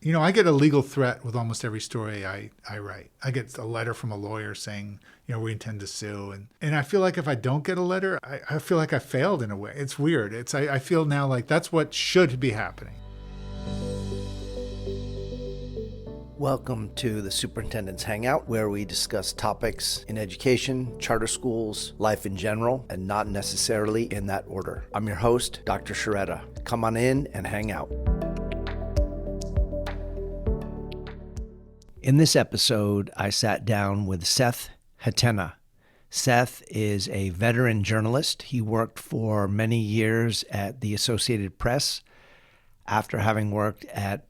I get a legal threat with almost every story I write. I get a letter from a lawyer saying, we intend to sue. And I feel like if I don't get a letter, I feel like I failed in a way. It's weird. I feel now like that's what should be happening. Welcome to the Superintendent's Hangout, where we discuss topics in education, charter schools, life in general, and not necessarily in that order. I'm your host, Dr. Hettena. Come on in and hang out. In this episode, I sat down with Seth Hettena. Seth is a veteran journalist. He worked for many years at the Associated Press after having worked at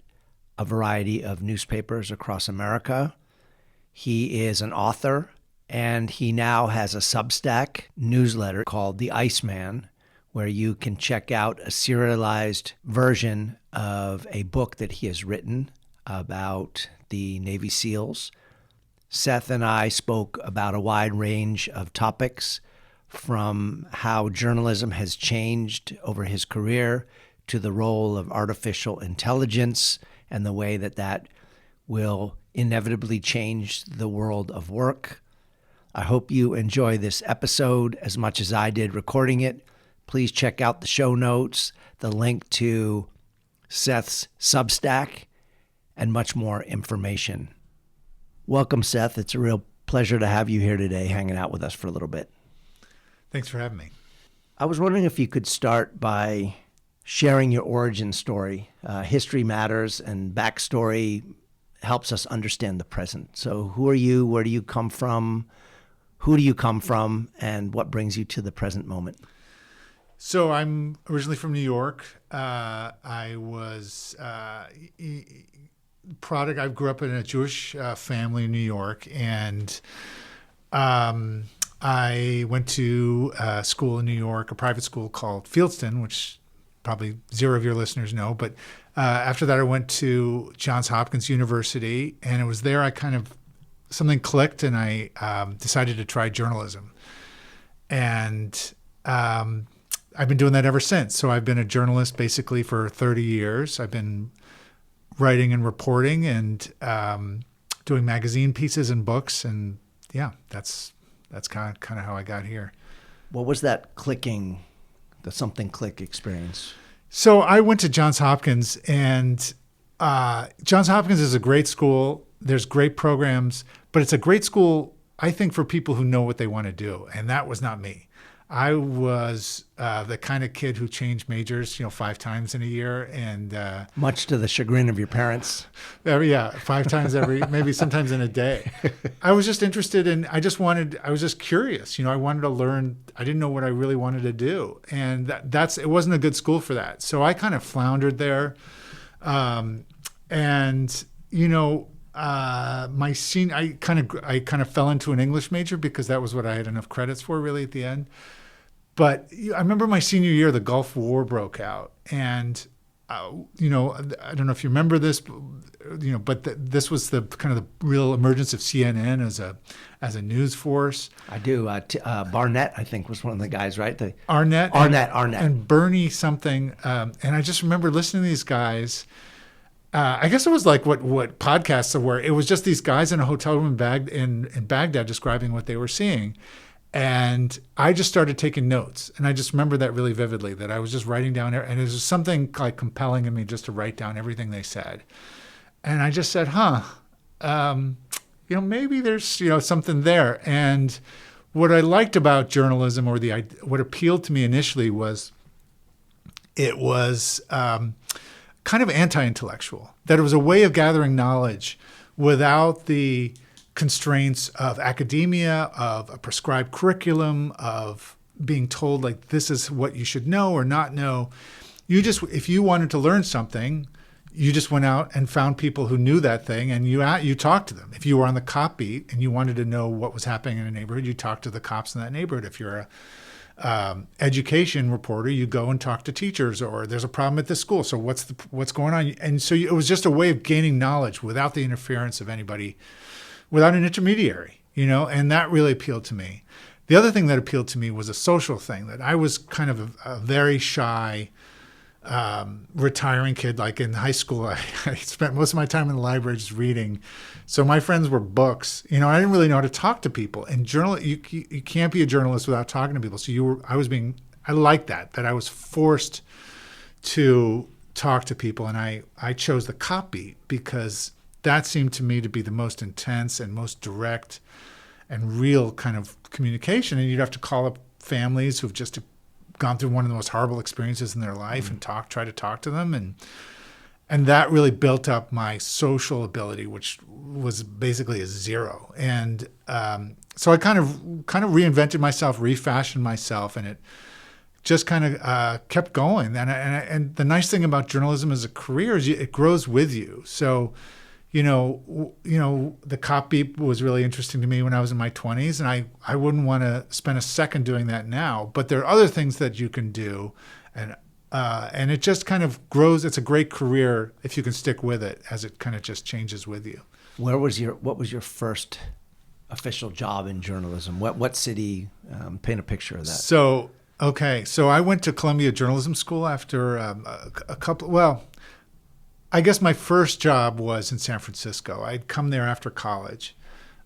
a variety of newspapers across America. He is an author, and he now has a Substack newsletter called The Iceman, where you can check out a serialized version of a book that he has written about the Navy SEALs. Seth and I spoke about a wide range of topics, from how journalism has changed over his career to the role of artificial intelligence and the way that will inevitably change the world of work. I hope you enjoy this episode as much as I did recording it. Please check out the show notes, the link to Seth's Substack, and much more information. Welcome, Seth. It's a real pleasure to have you here today, hanging out with us for a little bit. Thanks for having me. I was wondering if you could start by sharing your origin story. History matters, and backstory helps us understand the present. So who are you? Where do you come from? Who do you come from? And what brings you to the present moment? So I'm originally from New York. I was product. I grew up in a Jewish family in New York, and I went to school in New York, a private school called Fieldston, which probably zero of your listeners know. But after that, I went to Johns Hopkins University, and it was there something clicked, and I decided to try journalism. And I've been doing that ever since. So I've been a journalist basically for 30 years. I've been writing and reporting and doing magazine pieces and books. And yeah, that's kind of how I got here. What was that clicking, the something click experience? So I went to Johns Hopkins, and Johns Hopkins is a great school. There's great programs, but it's a great school, I think, for people who know what they want to do. And that was not me. I was the kind of kid who changed majors, 5 times in a year, and much to the chagrin of your parents. 5 times maybe sometimes in a day. I was just interested in. I was just curious. I wanted to learn. I didn't know what I really wanted to do, and it wasn't a good school for that. So I kind of floundered there, and my senior, I kind of fell into an English major because that was what I had enough credits for really at the end. But I remember my senior year, the Gulf War broke out, and I don't know if you remember this, but this was the kind of the real emergence of CNN as a news force. I do. Barnett, I think, was one of the guys, right? Arnett, and Bernie something, and I just remember listening to these guys. I guess it was like what podcasts were. It was just these guys in a hotel room in Baghdad describing what they were seeing. And I just started taking notes. And I just remember that really vividly, that I was just writing down, and it was just something like compelling in me just to write down everything they said. And I just said, maybe there's, something there. And what I liked about journalism, or what appealed to me initially, was it was kind of anti-intellectual, that it was a way of gathering knowledge without the constraints of academia, of a prescribed curriculum, of being told like this is what you should know or not know. If you wanted to learn something, you just went out and found people who knew that thing, and you talked to them. If you were on the cop beat and you wanted to know what was happening in a neighborhood, you talked to the cops in that neighborhood. If you're a education reporter, you go and talk to teachers, or there's a problem at the school. So what's going on? And so it was just a way of gaining knowledge without the interference of anybody, without an intermediary, and that really appealed to me. The other thing that appealed to me was a social thing, that I was kind of a very shy retiring kid. Like in high school, I spent most of my time in the library just reading. So my friends were books. You know, I didn't really know how to talk to people. And you can't be a journalist without talking to people. So I liked that I was forced to talk to people. And I chose the copy because that seemed to me to be the most intense and most direct and real kind of communication. And you'd have to call up families who've just gone through one of the most horrible experiences in their life and try to talk to them. And that really built up my social ability, which was basically a zero. And so I kind of reinvented myself, refashioned myself, and it just kind of kept going. And the nice thing about journalism as a career is it grows with you. So, you know, the copy was really interesting to me when I was in my 20s, and I wouldn't want to spend a second doing that now. But there are other things that you can do, and it just kind of grows. It's a great career if you can stick with it, as it kind of just changes with you. What was your first official job in journalism? What city? Paint a picture of that. So I went to Columbia Journalism School after a couple. Well, I guess my first job was in San Francisco. I'd come there after college,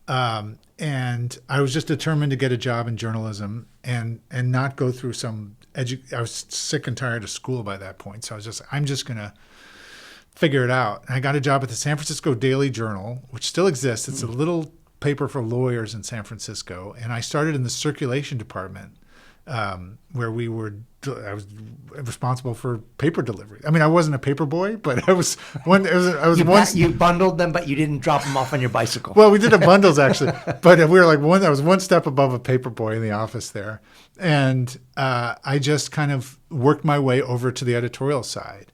and I was just determined to get a job in journalism and not go through I was sick and tired of school by that point, so I'm just gonna figure it out. And I got a job at the San Francisco Daily Journal, which still exists. It's a little paper for lawyers in San Francisco, and I started in the circulation department, where I was responsible for paper delivery. I mean, I wasn't a paper boy, but I was one. You bundled them, but you didn't drop them off on your bicycle. Well, we did the bundles actually, but we were like I was one step above a paper boy in the office there, and I just kind of worked my way over to the editorial side,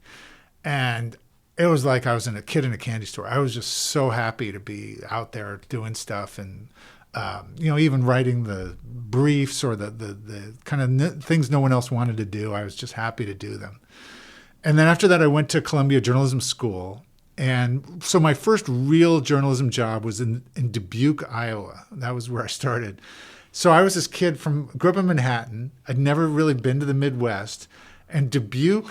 and it was like I was a kid in a candy store. I was just so happy to be out there doing stuff and. Even writing the briefs or the kind of things no one else wanted to do, I was just happy to do them. And then after that, I went to Columbia Journalism School. And so my first real journalism job was in Dubuque, Iowa. That was where I started. So I was this kid grew up in Manhattan. I'd never really been to the Midwest. And Dubuque,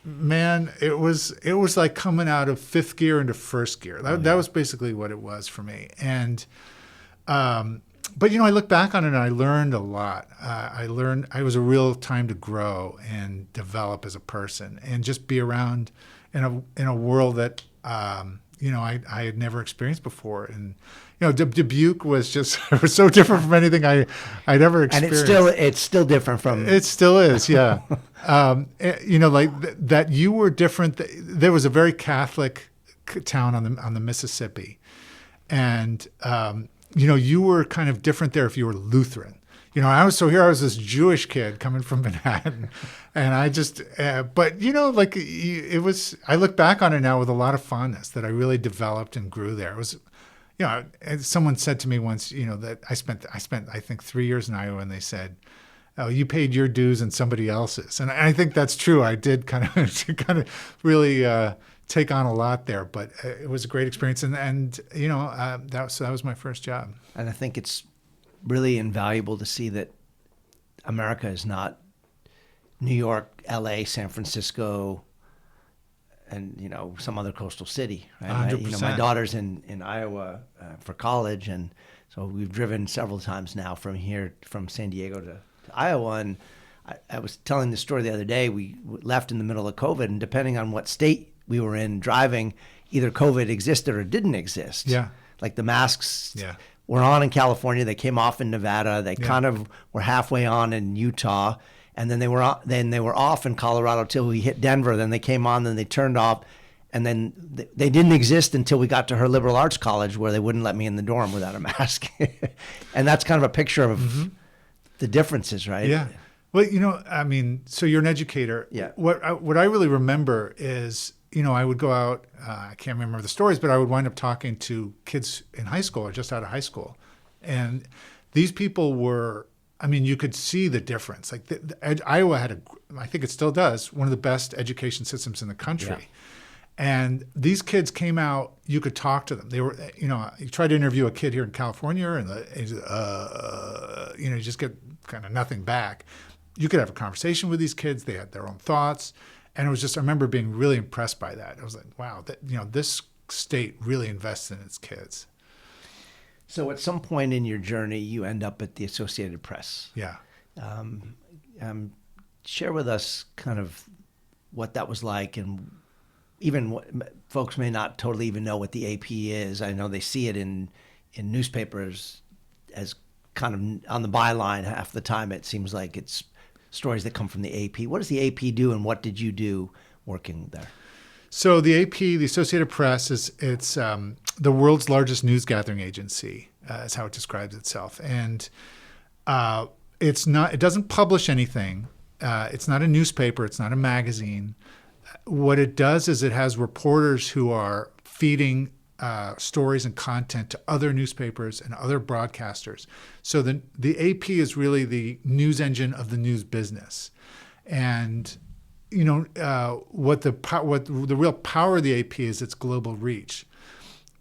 man, it was like coming out of fifth gear into first gear. That was basically what it was for me. And but I look back on it and I learned a lot. It was a real time to grow and develop as a person and just be around in a world that I had never experienced before. And Dubuque was just it was so different from anything I'd ever experienced. And it's still different from. It still is, yeah. That you were different. There was a very Catholic town on the Mississippi, and you were kind of different there if you were Lutheran. I was this Jewish kid coming from Manhattan, and I just, it was. I look back on it now with a lot of fondness that I really developed and grew there. It was, someone said to me once, that I spent I think 3 years in Iowa, and they said, "Oh, you paid your dues and somebody else's," and I think that's true. I did kind of really. Take on a lot there, but it was a great experience, and that was my first job. And I think it's really invaluable to see that America is not New York, L.A., San Francisco, and some other coastal city. Right? 100%. My daughter's in Iowa for college, and so we've driven several times now from San Diego to Iowa, and I was telling the story the other day. We left in the middle of COVID, and depending on what state we were in driving, either COVID existed or didn't exist. Yeah. Like the masks were on in California, they came off in Nevada, they kind of were halfway on in Utah, and then they were off in Colorado till we hit Denver, then they came on, then they turned off, and then they didn't exist until we got to her liberal arts college where they wouldn't let me in the dorm without a mask. And that's kind of a picture of the differences, right? Yeah. Well, so you're an educator. Yeah. What I really remember is, I would go out, I can't remember the stories, but I would wind up talking to kids in high school or just out of high school. And these people were, you could see the difference. Like Iowa had I think it still does, one of the best education systems in the country. Yeah. And these kids came out, you could talk to them. They were, you try to interview a kid here in California and you just get kind of nothing back. You could have a conversation with these kids. They had their own thoughts. And it was just, I remember being really impressed by that. I was like, wow, this state really invests in its kids. So at some point in your journey, you end up at the Associated Press. Yeah. Share with us kind of what that was like, and even what folks may not totally even know what the AP is. I know they see it in newspapers as kind of on the byline half the time. It seems like it's stories that come from the AP. What does the AP do, and what did you do working there? So the AP, the Associated Press, it's the world's largest news gathering agency, is how it describes itself. And it doesn't publish anything. It's not a newspaper. It's not a magazine. What it does is it has reporters who are feeding stories and content to other newspapers and other broadcasters. So the AP is really the news engine of the news business. And what the real power of the AP is its global reach.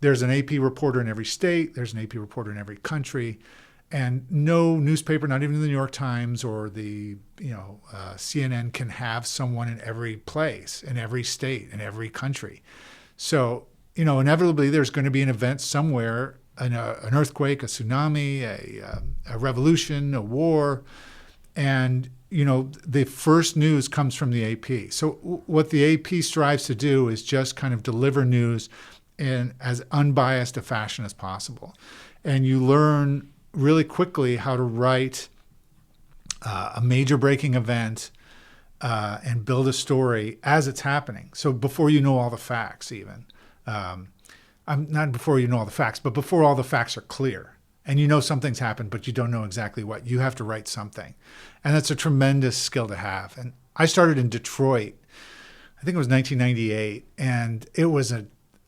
There's an AP reporter in every state. There's an AP reporter in every country. And no newspaper, not even the New York Times or the CNN, can have someone in every place, in every state, in every country. So inevitably there's going to be an event somewhere, an earthquake, a tsunami, a revolution, a war, and the first news comes from the AP. So what the AP strives to do is just kind of deliver news in as unbiased a fashion as possible, and you learn really quickly how to write a major breaking event and build a story as it's happening. So before you know all the facts, even. Not before you know all the facts, but before all the facts are clear. And something's happened, but you don't know exactly what. You have to write something. And that's a tremendous skill to have. And I started in Detroit, I think it was 1998. And it was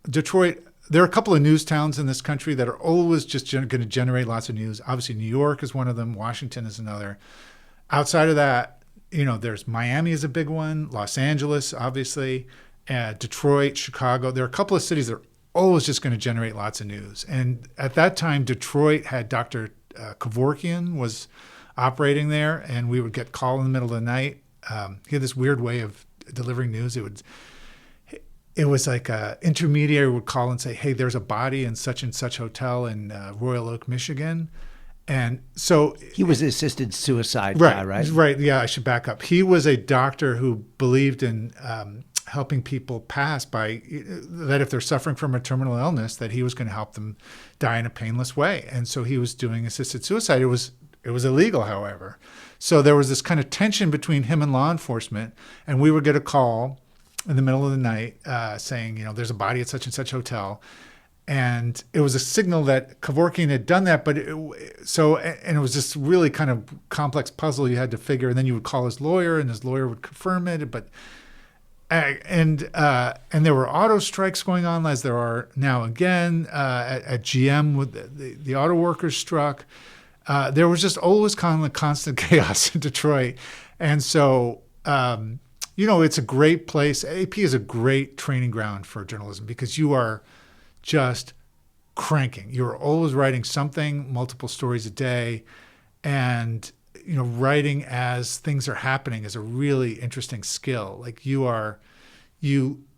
Detroit. There are a couple of news towns in this country that are always just going to generate lots of news. Obviously, New York is one of them. Washington is another. Outside of that, there's Miami is a big one. Los Angeles, obviously. Detroit, Chicago. There are a couple of cities that are always just going to generate lots of news. And at that time, Detroit had Dr. Kevorkian was operating there, and we would get called in the middle of the night. He had this weird way of delivering news. It was like an intermediary would call and say, hey, there's a body in such and such hotel in Royal Oak, Michigan. And so he was an assisted suicide guy, right? Right. Yeah, I should back up. He was a doctor who believed in helping people pass by that if they're suffering from a terminal illness, that he was going to help them die in a painless way. And so he was doing assisted suicide. It was illegal, however. So there was this kind of tension between him and law enforcement, and we would get a call in the middle of the night saying, there's a body at such and such hotel. And it was a signal that Kevorkian had done that, but it was this really kind of complex puzzle you had to figure. And then you would call his lawyer, and his lawyer would confirm it. And there were auto strikes going on, as there are now again at GM with the auto workers struck. There was just always kind of constant chaos in Detroit, and so it's a great place. AP is a great training ground for journalism because you are just cranking. You're always writing something, multiple stories a day, and writing as things are happening is a really interesting skill. Like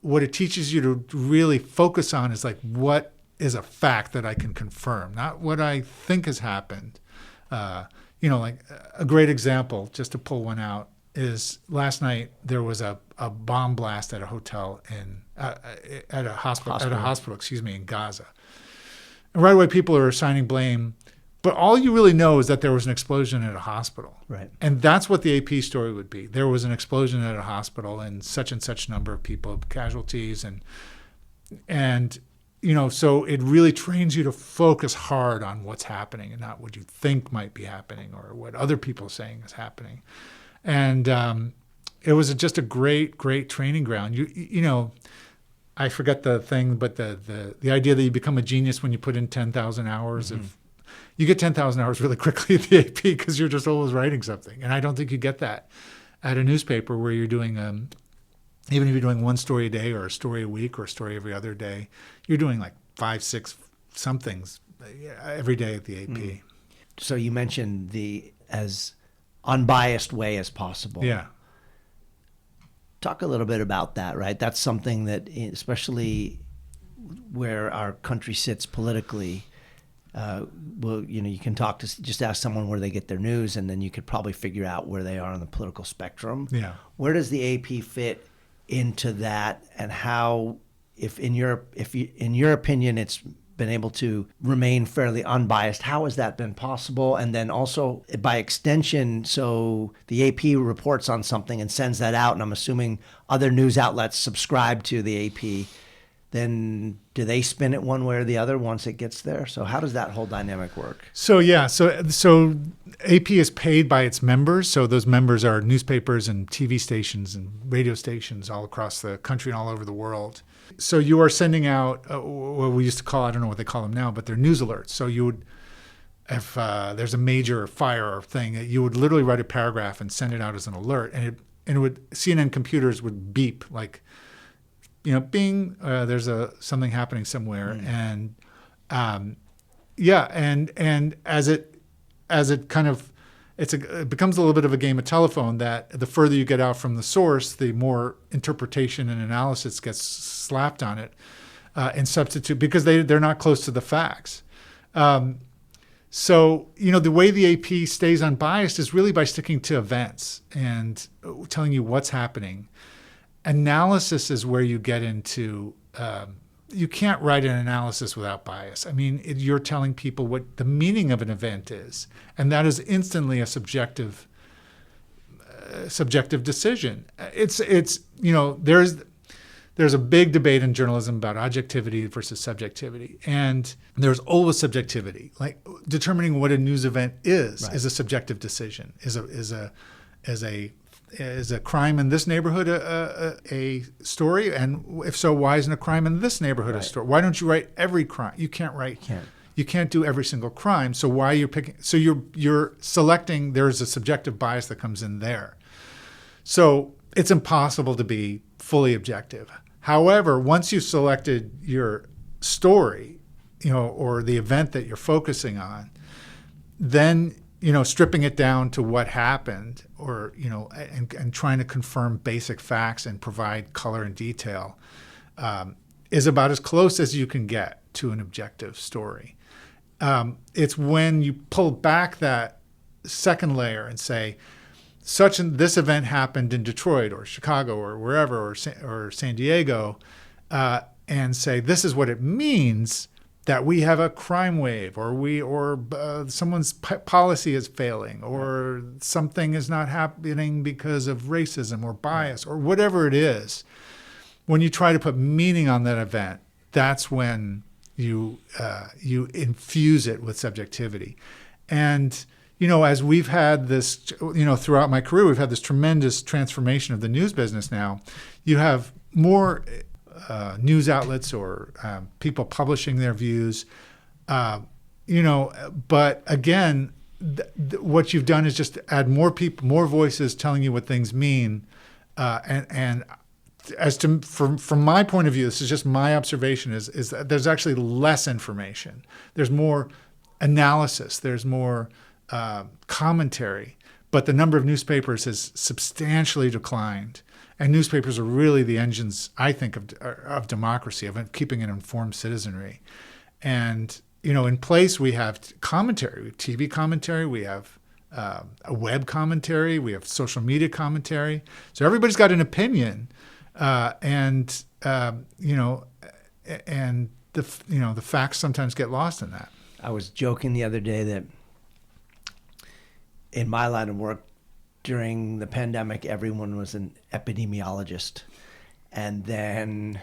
what it teaches you to really focus on is like, what is a fact that I can confirm, not what I think has happened. Like a great example, just to pull one out, is last night there was a bomb blast at a hotel at a hospital, in Gaza. And right away people are assigning blame, but all you really know is that there was an explosion at a hospital. Right. And that's what the AP story would be. There was an explosion at a hospital and such number of people, casualties, and so it really trains you to focus hard on what's happening and not what you think might be happening or what other people are saying is happening. And it was just a great training ground. I forget the thing, but the idea that you become a genius when you put in 10,000 hours of, you get 10,000 hours really quickly at the AP because you're just always writing something. And I don't think you get that at a newspaper where you're doing, even if you're doing one story a day or a story a week or a story every other day, you're doing like 5, 6 somethings every day at the AP. So you mentioned the as unbiased way as possible. Yeah. Talk a little bit about that, right? That's something that, especially where our country sits politically, well, you can talk to, just ask someone where they get their news, and then you could probably figure out where they are on the political spectrum. Yeah. Where does the AP fit into that, and how, if in your opinion, it's been able to remain fairly unbiased? How has that been possible? And then also, by extension, so the AP reports on something and sends that out, and I'm assuming other news outlets subscribe to the AP. Then do they spin it one way or the other once it gets there? So how does that whole dynamic work? So AP is paid by its members. So those members are newspapers and TV stations and radio stations all across the country and all over the world. So you are sending out what we used to call, I don't know what they call them now, but they're news alerts. So you would, if there's a major fire or thing, you would literally write a paragraph and send it out as an alert, and it would, CNN computers would beep like, bing, there's something happening somewhere, and and as it kind of, it becomes a little bit of a game of telephone, that the further you get out from the source, the more interpretation and analysis gets slapped on it, and substitute, because they're not close to the facts. So, the way the AP stays unbiased is really by sticking to events and telling you what's happening. Analysis is where you get into, you can't write an analysis without bias. I mean, you're telling people what the meaning of an event is, and that is instantly a subjective decision. There's a big debate in journalism about objectivity versus subjectivity, and there's always subjectivity. Like determining what a news event is a subjective decision. Is a crime in this neighborhood a story? And if so, why isn't a crime in this neighborhood a story? Why don't you write every crime? You can't do every single crime. So why are you picking? So you're selecting. There's a subjective bias that comes in there. So it's impossible to be fully objective. However, once you've selected your story, or the event that you're focusing on, then stripping it down to what happened, or, and trying to confirm basic facts and provide color and detail, is about as close as you can get to an objective story. It's when you pull back that second layer and say, this event happened in Detroit or Chicago or wherever, or San Diego, and say, this is what it means that we have a crime wave, or someone's policy is failing, or something is not happening because of racism or bias, or whatever it is. When you try to put meaning on that event, that's when you infuse it with subjectivity. And as we've had this, throughout my career, we've had this tremendous transformation of the news business. Now, you have more news outlets or people publishing their views, but again, what you've done is just add more people, more voices telling you what things mean, and from my point of view, this is just my observation, is that there's actually less information. There's more analysis. There's more commentary, but the number of newspapers has substantially declined. And newspapers are really the engines, I think, of democracy, of keeping an informed citizenry. And, in place we have commentary, we have TV commentary, we have a web commentary, we have social media commentary. So everybody's got an opinion, and the facts sometimes get lost in that. I was joking the other day that in my line of work, during the pandemic, everyone was an epidemiologist. And then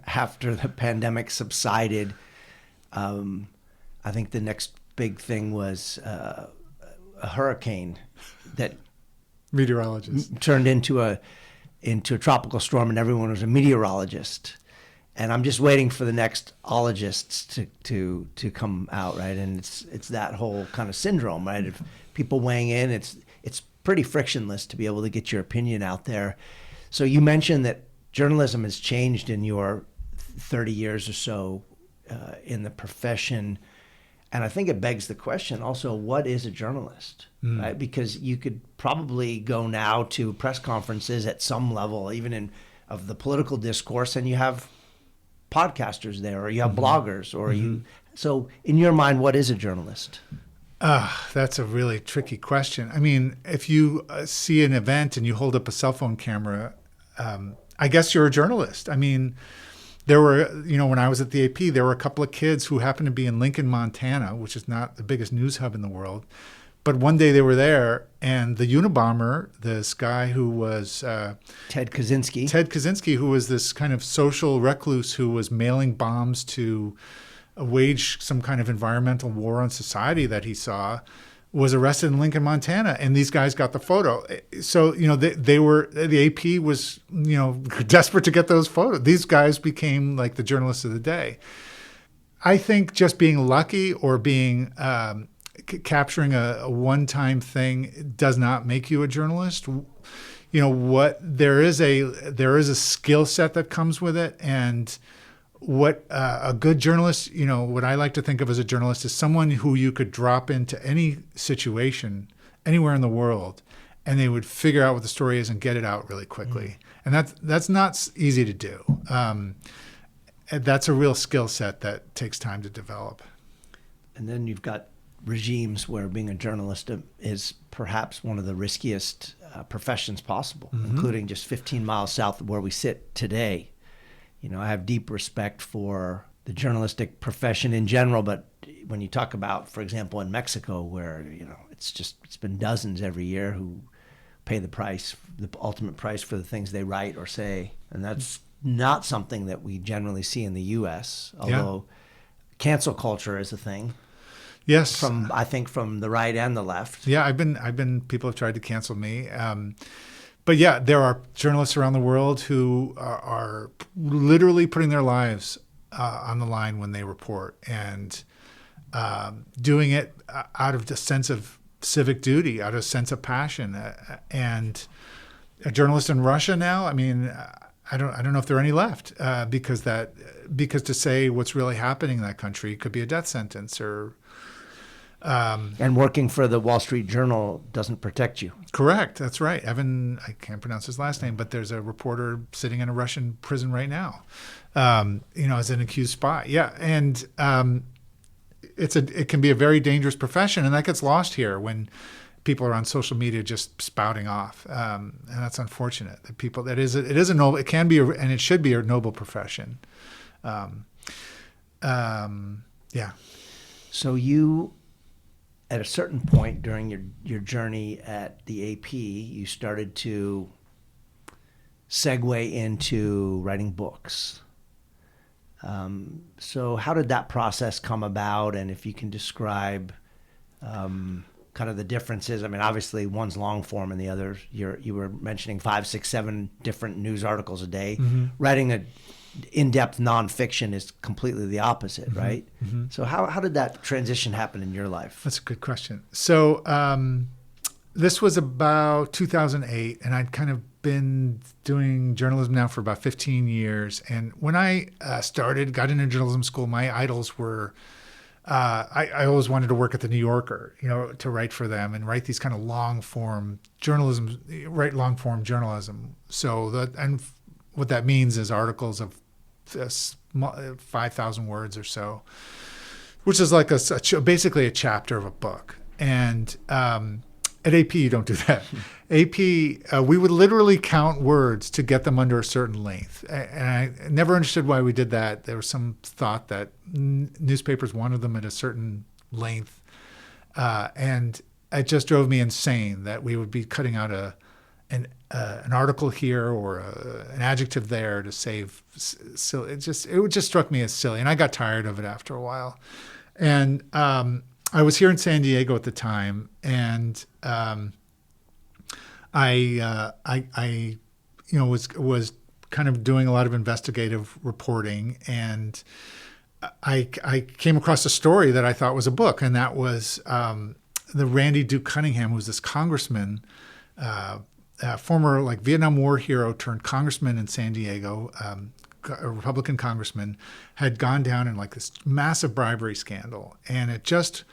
after the pandemic subsided, I think the next big thing was a hurricane that meteorologist turned into a tropical storm, and everyone was a meteorologist. And I'm just waiting for the next ologists to come out, right? And it's that whole kind of syndrome, right? If people weighing in, it's pretty frictionless to be able to get your opinion out there. So you mentioned that journalism has changed in your 30 years or so in the profession. And I think it begs the question also, what is a journalist, right? Because you could probably go now to press conferences at some level, even of the political discourse, and you have podcasters there, or you have bloggers, or so in your mind, what is a journalist? That's a really tricky question. I mean, if you see an event and you hold up a cell phone camera, I guess you're a journalist. I mean, there were, when I was at the AP, there were a couple of kids who happened to be in Lincoln, Montana, which is not the biggest news hub in the world. But one day they were there, and the Unabomber, this guy who was Ted Kaczynski, who was this kind of social recluse who was mailing bombs to wage some kind of environmental war on society that he saw, was arrested in Lincoln, Montana, and these guys got the photo. So, the AP was, desperate to get those photos. These guys became like the journalists of the day. I think just being lucky or being capturing a one-time thing does not make you a journalist. There is a skill set that comes with it, and what a good journalist, what I like to think of as a journalist is someone who you could drop into any situation anywhere in the world, and they would figure out what the story is and get it out really quickly. And that's not easy to do. That's a real skill set that takes time to develop. And then you've got regimes where being a journalist is perhaps one of the riskiest professions possible, including just 15 miles south of where we sit today. I have deep respect for the journalistic profession in general, but when you talk about, for example, in Mexico, where, it's been dozens every year who pay the price, the ultimate price for the things they write or say. And that's not something that we generally see in the U.S., although cancel culture is a thing. Yes. I think from the right and the left. Yeah, people have tried to cancel me. But yeah, there are journalists around the world who are literally putting their lives on the line when they report, and doing it out of a sense of civic duty, out of a sense of passion. And a journalist in Russia now, I mean, I don't know if there are any left, because to say what's really happening in that country could be a death sentence or. And working for the Wall Street Journal doesn't protect you. Correct. That's right. Evan, I can't pronounce his last name, but there's a reporter sitting in a Russian prison right now, as an accused spy. Yeah. And it can be a very dangerous profession, and that gets lost here when people are on social media just spouting off. And that's unfortunate that it is a noble, it can be, and it should be a noble profession. Yeah. So you, at a certain point during your journey at the AP, you started to segue into writing books. So how did that process come about? And if you can describe kind of the differences. I mean, obviously one's long form and the other, you were mentioning 5, 6, 7 different news articles a day. Writing a in-depth nonfiction is completely the opposite, right? So how did that transition happen in your life? That's a good question. So this was about 2008, and I'd kind of been doing journalism now for about 15 years. And when I got into journalism school, my idols were, I always wanted to work at the New Yorker, to write for them and write these kind of long-form journalism, So what that means is articles of 5,000 words or so, which is like basically a chapter of a book. And at AP, you don't do that. AP, we would literally count words to get them under a certain length. And I never understood why we did that. There was some thought that newspapers wanted them at a certain length. And it just drove me insane that we would be cutting out an article here or an adjective there to save. So it just struck me as silly. And I got tired of it after a while. And I was here in San Diego at the time, and I was kind of doing a lot of investigative reporting, and I came across a story that I thought was a book, and that was the Randy Duke Cunningham, who was this congressman, former Vietnam War hero turned congressman in San Diego, a Republican congressman, had gone down in like this massive bribery scandal, and it just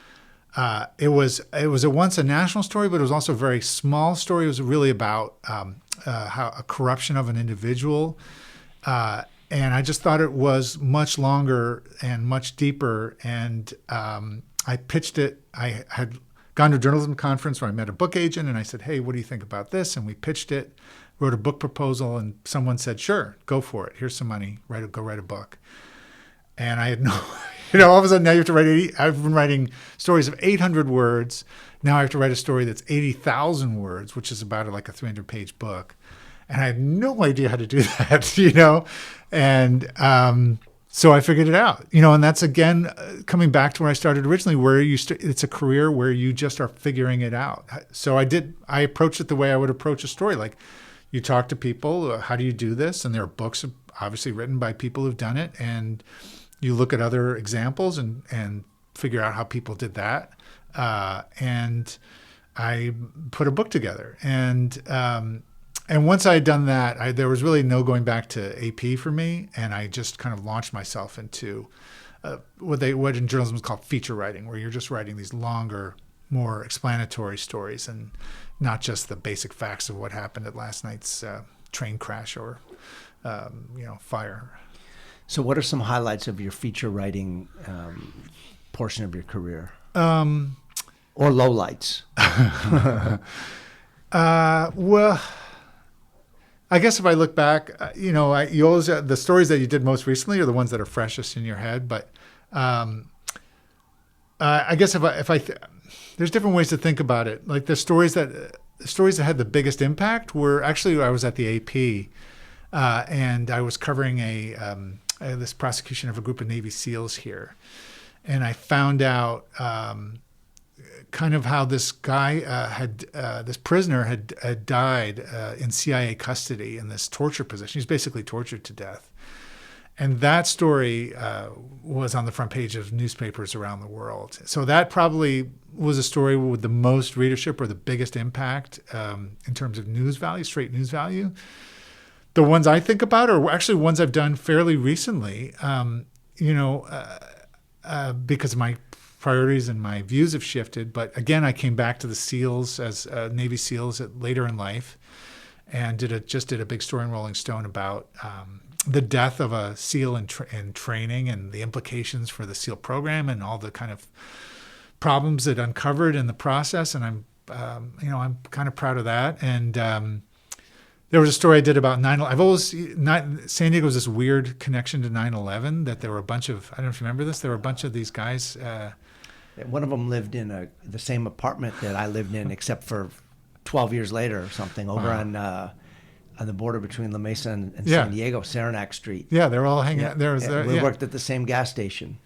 it was at once a national story, but it was also a very small story. It was really about how a corruption of an individual, and I just thought it was much longer and much deeper. And I pitched it. I had gone to a journalism conference where I met a book agent, and I said, "Hey, what do you think about this?" And we pitched it. Wrote a book proposal, and someone said, "Sure, go for it. Here's some money. Go write a book." And I had no, all of a sudden now you have to write I've been writing stories of 800 words. Now I have to write a story that's 80,000 words, which is about like a 300-page book. And I had no idea how to do that, And so I figured it out, and that's, again, coming back to where I started originally, where it's a career where you just are figuring it out. So I approached it the way I would approach a story. Like, you talk to people, how do you do this? And there are books obviously written by people who've done it. And you look at other examples and figure out how people did that. And I put a book together. And once I had done that, there was really no going back to AP for me. And I just kind of launched myself into what in journalism is called feature writing, where you're just writing these longer, more explanatory stories and not just the basic facts of what happened at last night's train crash or, fire. So what are some highlights of your feature writing portion of your career? Or lowlights? Well, I guess if I look back, you always, the stories that you did most recently are the ones that are freshest in your head. But I guess there's different ways to think about it. Like the stories that had the biggest impact were actually, I was at the AP, and I was covering this prosecution of a group of Navy SEALs here, and I found out kind of how this guy this prisoner had died in CIA custody in this torture position. He's basically tortured to death. And that story was on the front page of newspapers around the world. So that probably was a story with the most readership or the biggest impact in terms of news value, straight news value. The ones I think about are actually ones I've done fairly recently, because my priorities and my views have shifted. But again, I came back to the SEALs as Navy SEALs later in life, and did a big story in Rolling Stone about the death of a SEAL in training and the implications for the SEAL program and all the kind of problems it uncovered in the process. And I'm kind of proud of that. And there was a story I did about 9/11. San Diego was this weird connection to 9/11 that there were a bunch of, I don't know if you remember this, there were a bunch of these guys. One of them lived in the same apartment that I lived in, except for 12 years later or something, over on the border between La Mesa and San Diego, Saranac Street. Yeah, they're all hanging out there. We worked at the same gas station.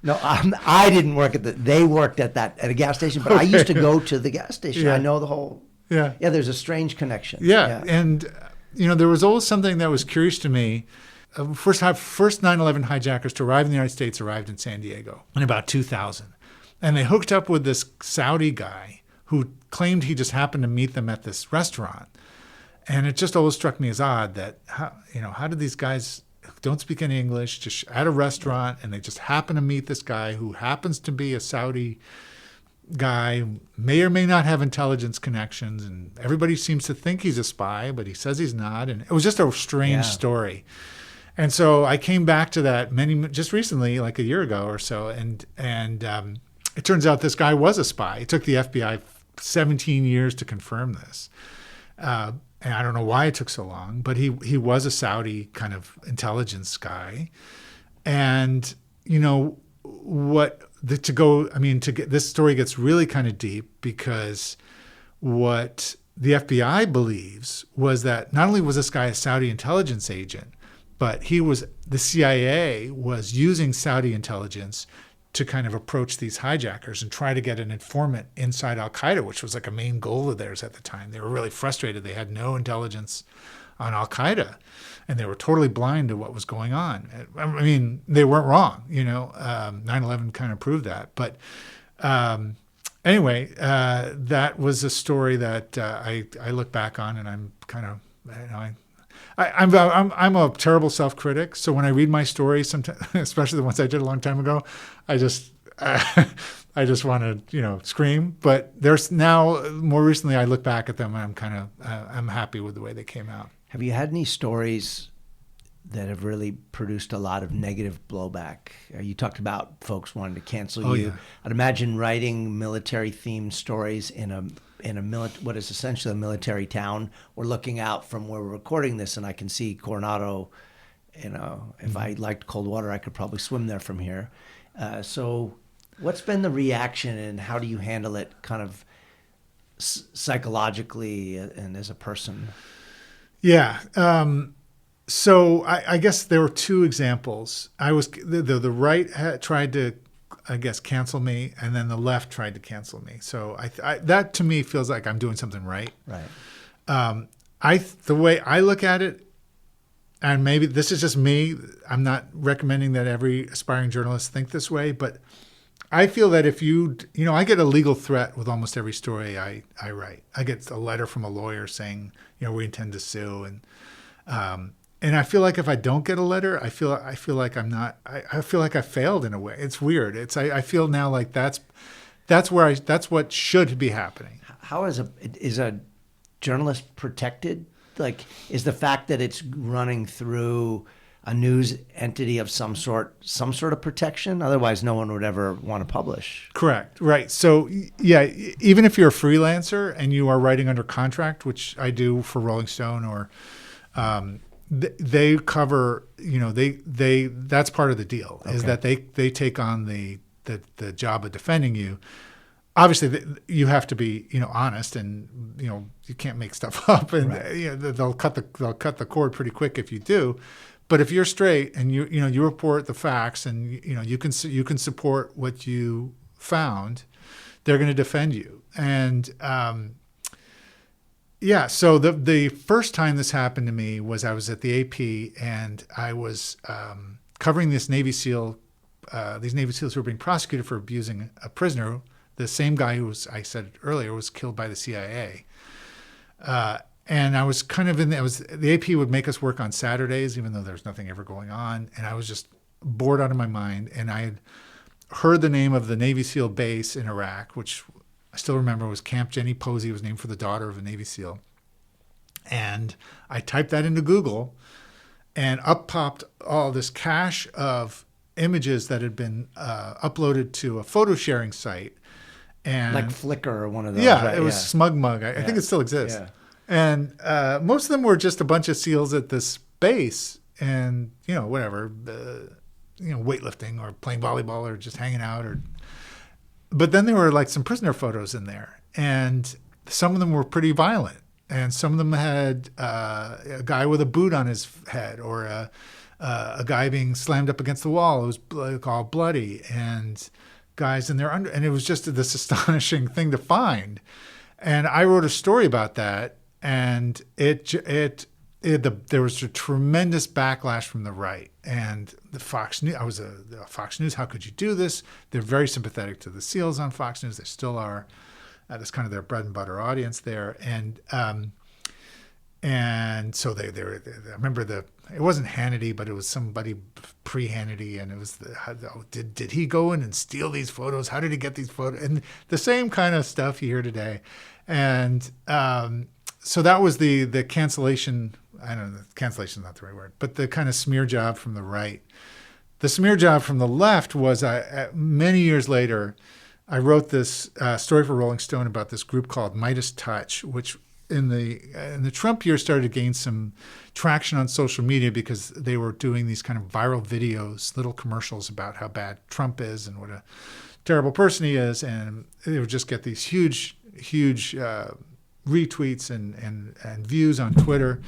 No, I didn't work they worked at a gas station, but I used to go to the gas station. I know the whole. Yeah, there's a strange connection. Yeah. And there was always something that was curious to me. First 9/11 hijackers to arrive in the United States arrived in San Diego in about 2000, and they hooked up with this Saudi guy who claimed he just happened to meet them at this restaurant. And it just always struck me as odd that how did these guys who don't speak any English just at a restaurant, and they just happen to meet this guy who happens to be a Saudi guy, may or may not have intelligence connections, and everybody seems to think he's a spy, but he says he's not. And it was just a strange story. And so I came back to that just recently, like a year ago or so, and it turns out this guy was a spy. It took the FBI 17 years to confirm this. And I don't know why it took so long, but he was a Saudi kind of intelligence guy. And, this story gets really kind of deep, because what the FBI believes was that not only was this guy a Saudi intelligence agent, but the CIA was using Saudi intelligence to kind of approach these hijackers and try to get an informant inside Al-Qaeda, which was like a main goal of theirs at the time. They were really frustrated. They had no intelligence on Al-Qaeda, and they were totally blind to what was going on. I mean, they weren't wrong, 9/11 kind of proved that. But anyway, that was a story that I look back on, and I'm kind of, I'm a terrible self-critic. So when I read my stories, sometimes, especially the ones I did a long time ago, I just I just want to scream. But there's now more recently I look back at them and I'm kind of I'm happy with the way they came out. Have you had any stories that have really produced a lot of negative blowback? You talked about folks wanting to cancel you. Yeah. I'd imagine writing military-themed stories in what is essentially a military town. We're looking out from where we're recording this, and I can see Coronado. If I liked cold water, I could probably swim there from here. So what's been the reaction, and how do you handle it kind of psychologically and as a person? Yeah. So I guess there were two examples. The right tried to, I guess, cancel me, and then the left tried to cancel me. So that to me feels like I'm doing something right. Right. The way I look at it, and maybe this is just me, I'm not recommending that every aspiring journalist think this way, but I feel that if I get a legal threat with almost every story I write. I get a letter from a lawyer saying, we intend to sue, and I feel like if I don't get a letter, I feel like I'm not. I feel like I failed in a way. It's weird. I feel now like that's what should be happening. How is a journalist protected? Like, is the fact that it's running through a news entity of some sort of protection? Otherwise, no one would ever want to publish. Correct. Right. So yeah, even if you're a freelancer and you are writing under contract, which I do for Rolling Stone or. They cover, that's part of the deal, is that they take on the job of defending you. Obviously, you have to be, honest, and you can't make stuff up, and right. They'll cut the cord pretty quick if you do. But if you're straight and you report the facts and you can support what you found, they're going to defend you. And yeah, so the first time this happened to me was I was at the AP and I was covering this Navy SEAL, these Navy SEALs who were being prosecuted for abusing a prisoner, the same guy who I said earlier was killed by the CIA. And I was kind of the AP would make us work on Saturdays, even though there's nothing ever going on. And I was just bored out of my mind. And I had heard the name of the Navy SEAL base in Iraq, which I still remember was Camp Jenny Posey. It was named for the daughter of a Navy SEAL. And I typed that into Google, and up popped all this cache of images that had been uploaded to a photo sharing site. And like Flickr or one of those. Yeah, right? It was SmugMug. I think it still exists. Yeah. And most of them were just a bunch of SEALs at this base and, whatever, weightlifting or playing volleyball or just hanging out. But then there were like some prisoner photos in there. And some of them were pretty violent. And some of them had a guy with a boot on his head or a guy being slammed up against the wall. It was like all bloody. And guys in their and it was just this astonishing thing to find. And I wrote a story about that. And there was a tremendous backlash from the right and the Fox News. I was the Fox News. How could you do this? They're very sympathetic to the SEALs on Fox News. They still are. That's kind of their bread and butter audience there. And so they I remember it wasn't Hannity, but it was somebody pre-Hannity, and it was did he go in and steal these photos? How did he get these photos? And the same kind of stuff you hear today. And so that was the cancellation. I don't know, cancellation is not the right word, but the kind of smear job from the right. The smear job from the left was many years later, I wrote this story for Rolling Stone about this group called Midas Touch, which in the Trump years started to gain some traction on social media because they were doing these kind of viral videos, little commercials about how bad Trump is and what a terrible person he is, and they would just get these huge retweets and views on Twitter.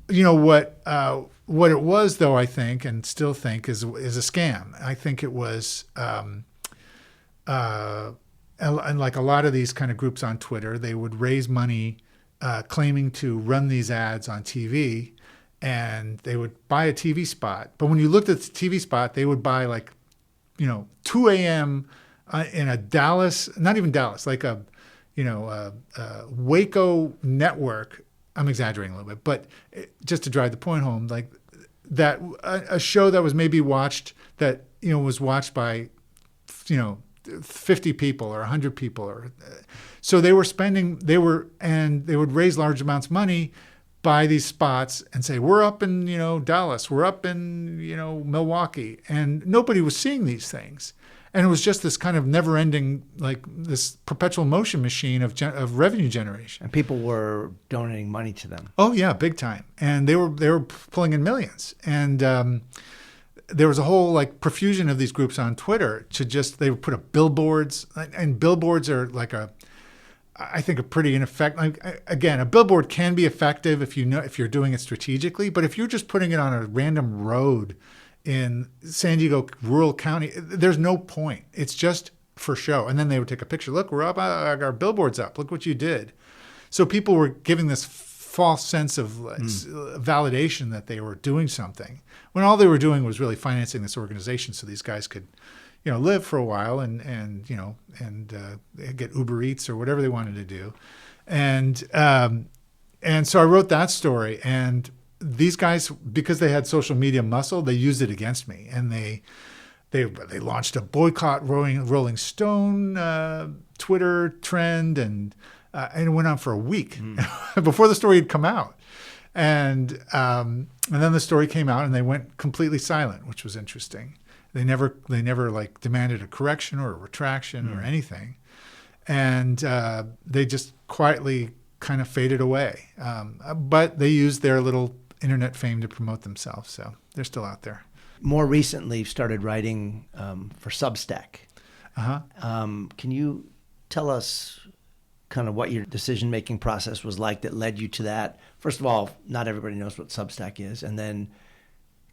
What it was, though, I think, and still think, is a scam. I think it was, and like a lot of these kind of groups on Twitter, they would raise money claiming to run these ads on TV, and they would buy a TV spot. But when you looked at the TV spot, they would buy 2 a.m. In a Dallas, not even Dallas, like a Waco network I'm exaggerating a little bit, but just to drive the point home, like that a show that was maybe watched that was watched by 50 people or 100 people, or so they would raise large amounts of money, buy these spots and say, we're up in Dallas, we're up in Milwaukee, and nobody was seeing these things. And it was just this kind of never-ending, like this perpetual motion machine of revenue generation. And people were donating money to them. Oh yeah, big time. And they were pulling in millions. And there was a whole like profusion of these groups on Twitter they would put up billboards, and billboards are like I think a pretty ineffective. Like, again, a billboard can be effective if you're doing it strategically, but if you're just putting it on a random road in San Diego rural county, there's no point. It's just for show. And then they would take a picture. Look, we're up. Our billboard's up. Look what you did. So people were giving this false sense of validation that they were doing something, when all they were doing was really financing this organization so these guys could, live for a while and get Uber Eats or whatever they wanted to do. And so I wrote that story, and these guys, because they had social media muscle, they used it against me, and they launched a boycott Rolling Stone Twitter trend, and it went on for a week before the story had come out, and then the story came out, and they went completely silent, which was interesting. They never like demanded a correction or a retraction or anything, and they just quietly kind of faded away. But they used their little internet fame to promote themselves, so they're still out there. More recently, started writing for Substack. Can you tell us kind of what your decision-making process was like that led you to that? First of all, not everybody knows what Substack is, and then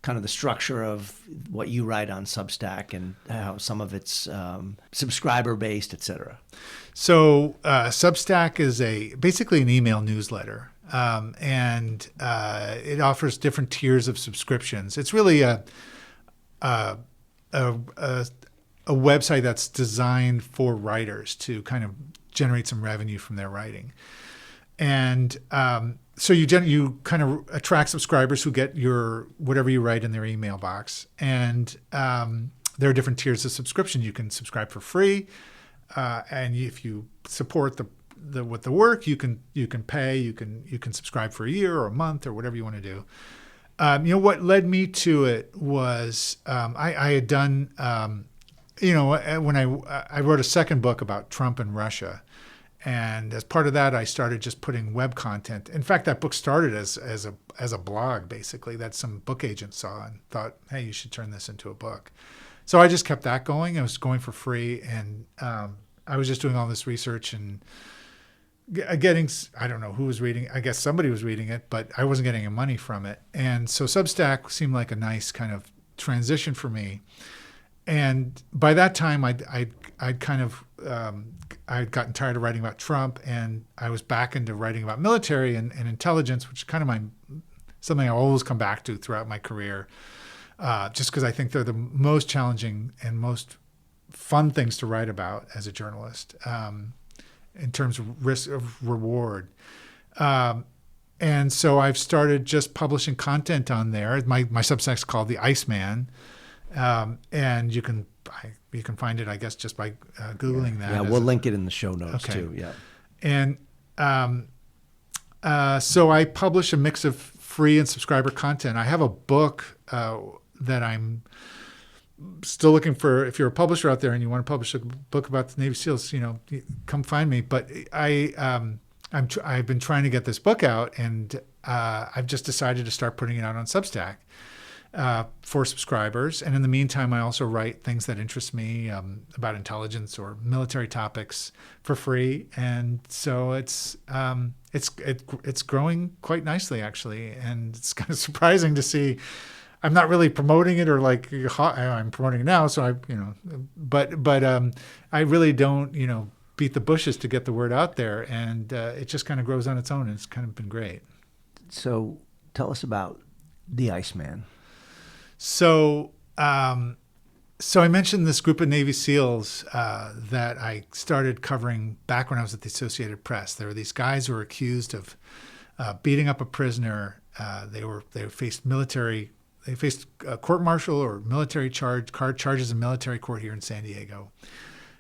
kind of the structure of what you write on Substack and how some of it's subscriber-based, et cetera. So Substack is basically an email newsletter. And it offers different tiers of subscriptions. It's really a website that's designed for writers to kind of generate some revenue from their writing. And so you kind of attract subscribers who get whatever you write in their email box. And there are different tiers of subscription. You can subscribe for free, and if you support the work, you can pay, you can subscribe for a year or a month or whatever you want to do. What led me to it was I had done when I wrote a second book about Trump and Russia, and as part of that I started just putting web content. In fact, that book started as a blog, basically, that some book agent saw and thought, hey, you should turn this into a book. So I just kept that going. I was going for free, and I was just doing all this research and getting, I don't know who was reading. I guess somebody was reading it, but I wasn't getting any money from it. And so Substack seemed like a nice kind of transition for me. And by that time, I'd gotten tired of writing about Trump, and I was back into writing about military and intelligence, which is kind of something I always come back to throughout my career, just because I think they're the most challenging and most fun things to write about as a journalist. In terms of risk of reward. And so I've started just publishing content on there. My Substack's called The Iceman. And you can find it, I guess, just by Googling that. Yeah, we'll link it in the show notes too. Yeah. And so I publish a mix of free and subscriber content. I have a book that I'm still looking for. If you're a publisher out there and you want to publish a book about the Navy SEALs, come find me. But I've been trying to get this book out, and I've just decided to start putting it out on Substack for subscribers. And in the meantime, I also write things that interest me about intelligence or military topics for free. And so it's growing quite nicely, actually, and it's kind of surprising to see. I'm not really promoting it, or like I'm promoting it now. So but I really don't, beat the bushes to get the word out there, and it just kind of grows on its own. And it's kind of been great. So tell us about The Iceman. So I mentioned this group of Navy SEALs that I started covering back when I was at the Associated Press. There were these guys who were accused of beating up a prisoner. They faced court-martial or military charges in military court here in San Diego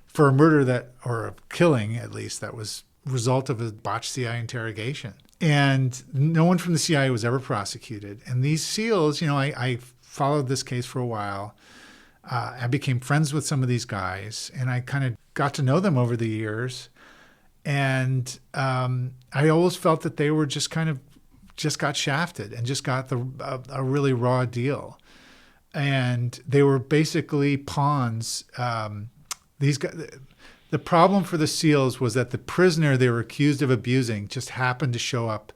for a murder or a killing, at least, that was result of a botched CIA interrogation. And no one from the CIA was ever prosecuted. And these SEALs, I followed this case for a while. I became friends with some of these guys, and I kind of got to know them over the years. And I always felt that they were just got shafted and just got a really raw deal. And they were basically pawns. These guys, the problem for the SEALs was that the prisoner they were accused of abusing just happened to show up,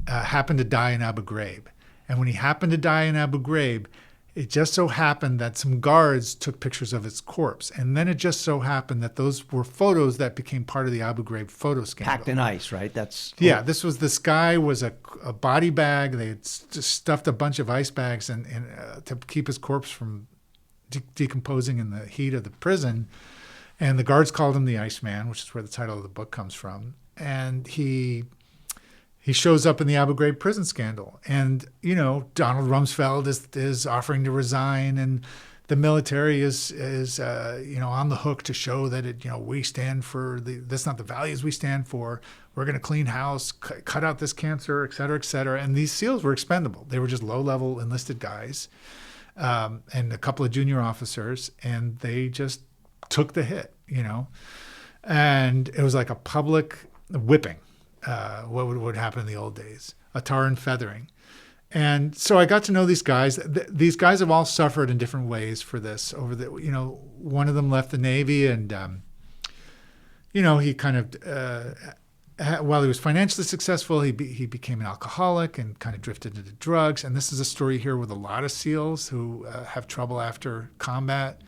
happened to die in Abu Ghraib. And when he happened to die in Abu Ghraib, it just so happened that some guards took pictures of his corpse. And then it just so happened that those were photos that became part of the Abu Ghraib photo scandal. Packed in ice, right? This guy was a body bag. They had just stuffed a bunch of ice bags and to keep his corpse from decomposing in the heat of the prison. And the guards called him the Iceman, which is where the title of the book comes from. And he shows up in the Abu Ghraib prison scandal. And, Donald Rumsfeld is offering to resign, and the military is on the hook to show that, we stand for that's not the values we stand for. We're going to clean house, cut out this cancer, et cetera, et cetera. And these SEALs were expendable. They were just low-level enlisted guys and a couple of junior officers, and they just took the hit, and it was like a public whipping, what would happen in the old days, a tar and feathering. And so I got to know these guys. These guys have all suffered in different ways for this one of them left the Navy, and, he kind of, while he was financially successful, he became an alcoholic and kind of drifted into drugs. And this is a story here with a lot of SEALs who have trouble after combat.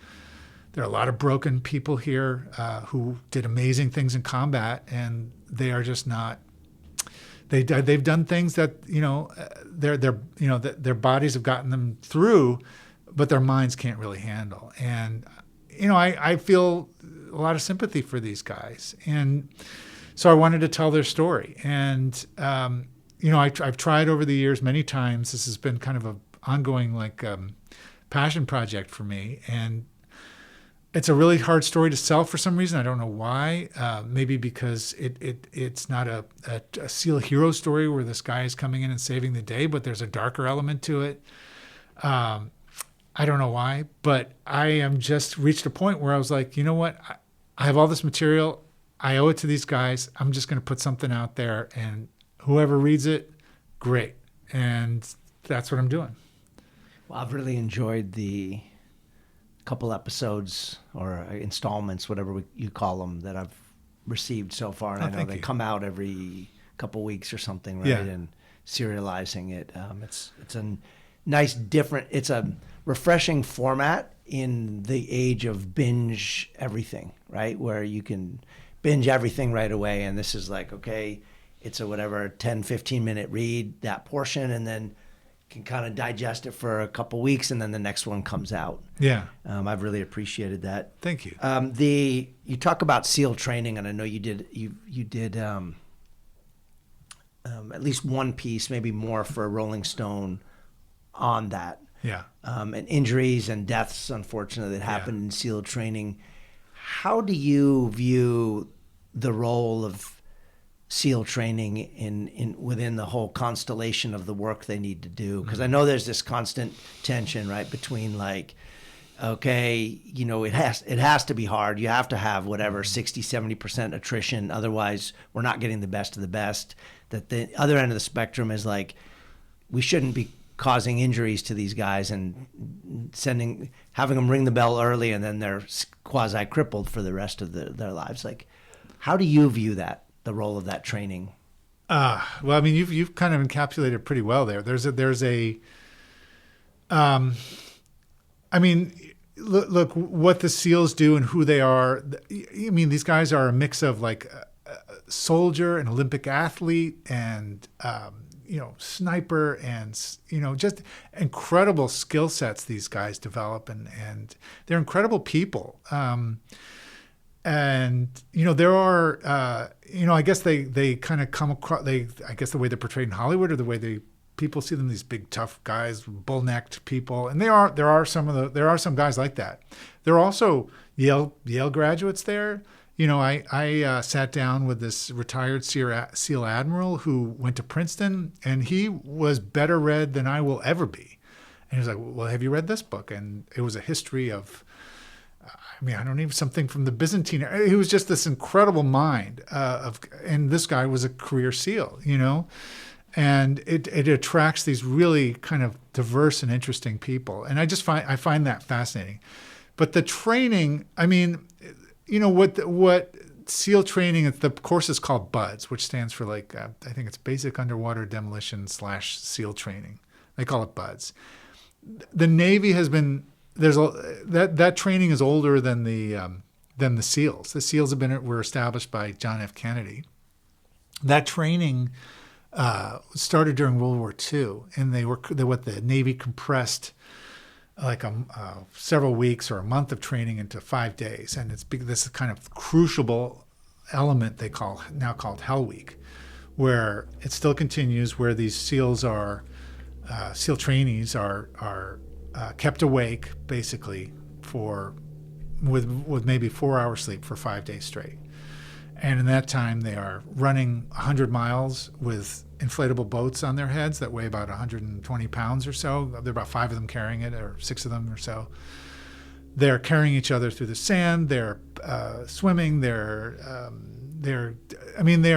There are a lot of broken people here who did amazing things in combat, and they are just not. They've done things that their bodies have gotten them through, but their minds can't really handle. And I feel a lot of sympathy for these guys, and so I wanted to tell their story. And I've tried over the years many times. This has been kind of an ongoing passion project for me, and it's a really hard story to sell for some reason. I don't know why. Maybe because it's not a SEAL hero story where this guy is coming in and saving the day, but there's a darker element to it. I don't know why, but I am just reached a point where I was like, you know what? I have all this material. I owe it to these guys. I'm just going to put something out there, and whoever reads it, great. And that's what I'm doing. Well, I've really enjoyed the couple episodes or installments, whatever you call them, that I've received so far. And I know they come out every couple weeks or something, right? Yeah. And serializing it. It's a nice, different, it's a refreshing format in the age of binge everything, right? Where you can binge everything right away. And this is like, okay, it's a whatever 10, 15 minute read, that portion, and then can kind of digest it for a couple weeks, and then the next one comes out. Yeah. I've really appreciated that. Thank you. You talk about SEAL training, and I know you did at least one piece, maybe more, for Rolling Stone on that. Yeah. And injuries and deaths, unfortunately, that happened in SEAL training. How do you view the role of SEAL training in within the whole constellation of the work they need to do? Because I know there's this constant tension, right, between like, okay, it has to be hard. You have to have whatever 60-70% attrition, otherwise we're not getting the best of the best. That the other end of the spectrum is like, we shouldn't be causing injuries to these guys and having them ring the bell early, and then they're quasi crippled for the rest of their lives. Like, how do you view that? The role of that training? Well, I mean, you've kind of encapsulated it pretty well there. Look what the SEALs do and who they are. I mean, these guys are a mix of like a soldier, an Olympic athlete, and sniper, and just incredible skill sets these guys develop, and they're incredible people. And there are I guess they kind of come across, I guess the way they're portrayed in Hollywood, or the way people see them, these big tough guys, bull-necked people, and there are some guys like that. There are also Yale graduates there. I sat down with this retired SEAL admiral who went to Princeton, and he was better read than I will ever be. And he was like, "Well, have you read this book?" And it was a history of, I don't even, something from the Byzantine. He was just this incredible mind and this guy was a career SEAL, and it attracts these really kind of diverse and interesting people, and I find that fascinating. But the training, what SEAL training, the course is called BUDS, which stands for I think it's Basic Underwater Demolition / SEAL Training. They call it BUDS. The Navy has been, that training is older than the SEALs. The SEALs were established by John F. Kennedy. That training started during World War II, and the Navy compressed several weeks or a month of training into 5 days, and it's this kind of crucible element they now called Hell Week, where it still continues, where these SEALs SEAL trainees are kept awake basically with maybe 4 hours sleep for 5 days straight. And in that time, they are running 100 miles with inflatable boats on their heads that weigh about 120 pounds or so. There are about 5 of them carrying it, or 6 of them or so. They're carrying each other through the sand. They're swimming. They are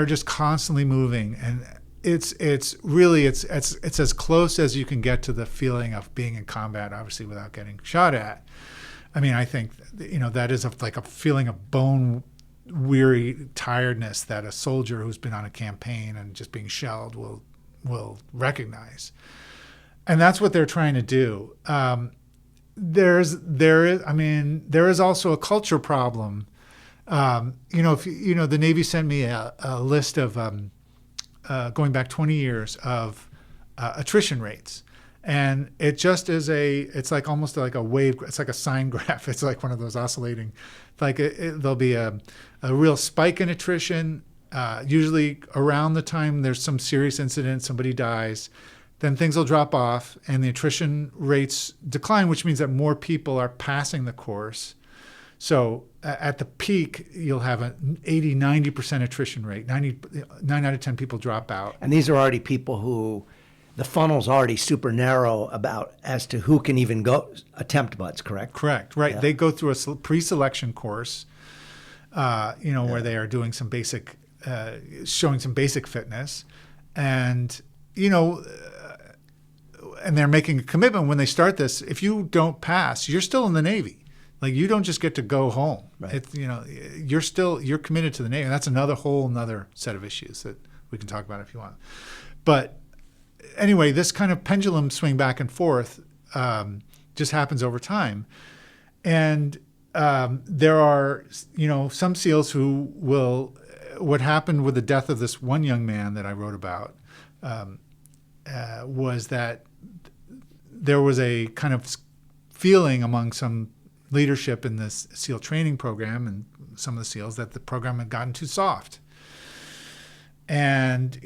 just constantly moving, and it's really as close as you can get to the feeling of being in combat, obviously without getting shot at. I think that is like a feeling of bone weary tiredness that a soldier who's been on a campaign and just being shelled will recognize, and that's what they're trying to do. There is also a culture problem. If the Navy sent me a list of going back 20 years of attrition rates. And it just is it's like almost like a wave. It's like a sine graph. It's like one of those oscillating, there'll be a real spike in attrition. Usually around the time there's some serious incident, somebody dies, then things will drop off and the attrition rates decline, which means that more people are passing the course. So at the peak, you'll have an 80, 90% attrition rate. 9 out of 10 people drop out. And these are already people who the funnel's already super narrow as to who can even attempt BUDS, correct? Correct, right. Yeah. They go through a pre-selection course, where they are doing some basic, showing some basic fitness. And, and they're making a commitment when they start this. If you don't pass, you're still in the Navy. You don't just get to go home. Right. You're committed to the Navy. And that's another set of issues that we can talk about if you want. But anyway, this kind of pendulum swing back and forth just happens over time. And there are, some SEALs who what happened with the death of this one young man that I wrote about was that there was a kind of feeling among some leadership in this SEAL training program and some of the SEALs that the program had gotten too soft. And,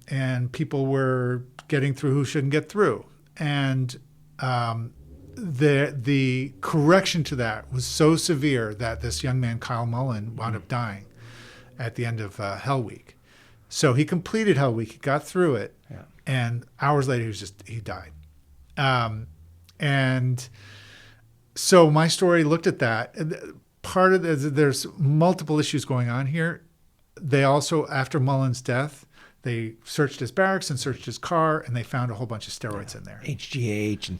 and people were getting through who shouldn't get through. And the correction to that was so severe that this young man, Kyle Mullen, wound up dying at the end of Hell Week. So he completed Hell Week, he got through it, and hours later he died. And so my story looked at that. Part of there's multiple issues going on here. They also, after Mullen's death, they searched his barracks and searched his car, and they found a whole bunch of steroids in there. HGH. And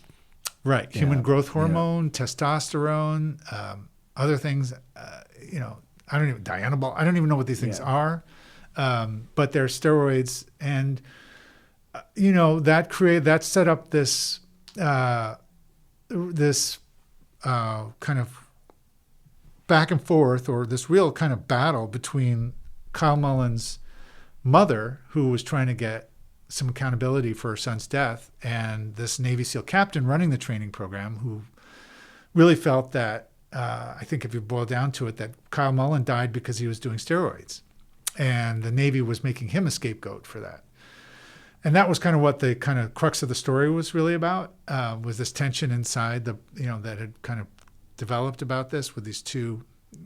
human growth hormone, testosterone, other things. Dianabol. I don't even know what these things are, but they're steroids, and that set up this kind of back and forth, or this real kind of battle between Kyle Mullen's mother, who was trying to get some accountability for her son's death, and this Navy SEAL captain running the training program, who really felt that I think if you boil down to it, that Kyle Mullen died because he was doing steroids, and the Navy was making him a scapegoat for that. And that was kind of what the kind of crux of the story was really about, was this tension inside that had kind of developed about this with these two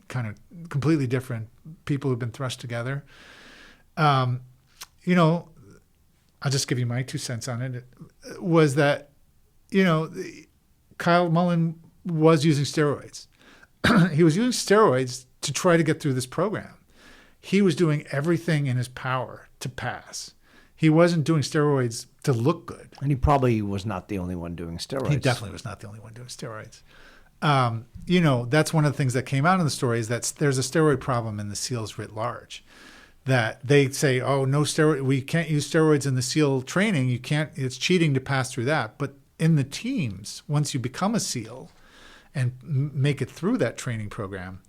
kind of completely different people who've been thrust together. I'll just give you my 2 cents on it. Was that, Kyle Mullen was using steroids. He was using steroids to try to get through this program. He was doing everything in his power to pass. He wasn't doing steroids to look good. And he probably was not the only one doing steroids. He definitely was not the only one doing steroids. That's one of the things that came out in the story is that there's a steroid problem in the SEALs writ large. That they say, oh, no steroid, we can't use steroids in the SEAL training. You can't, it's cheating to pass through that. But in the teams, once you become a SEAL and make it through that training program,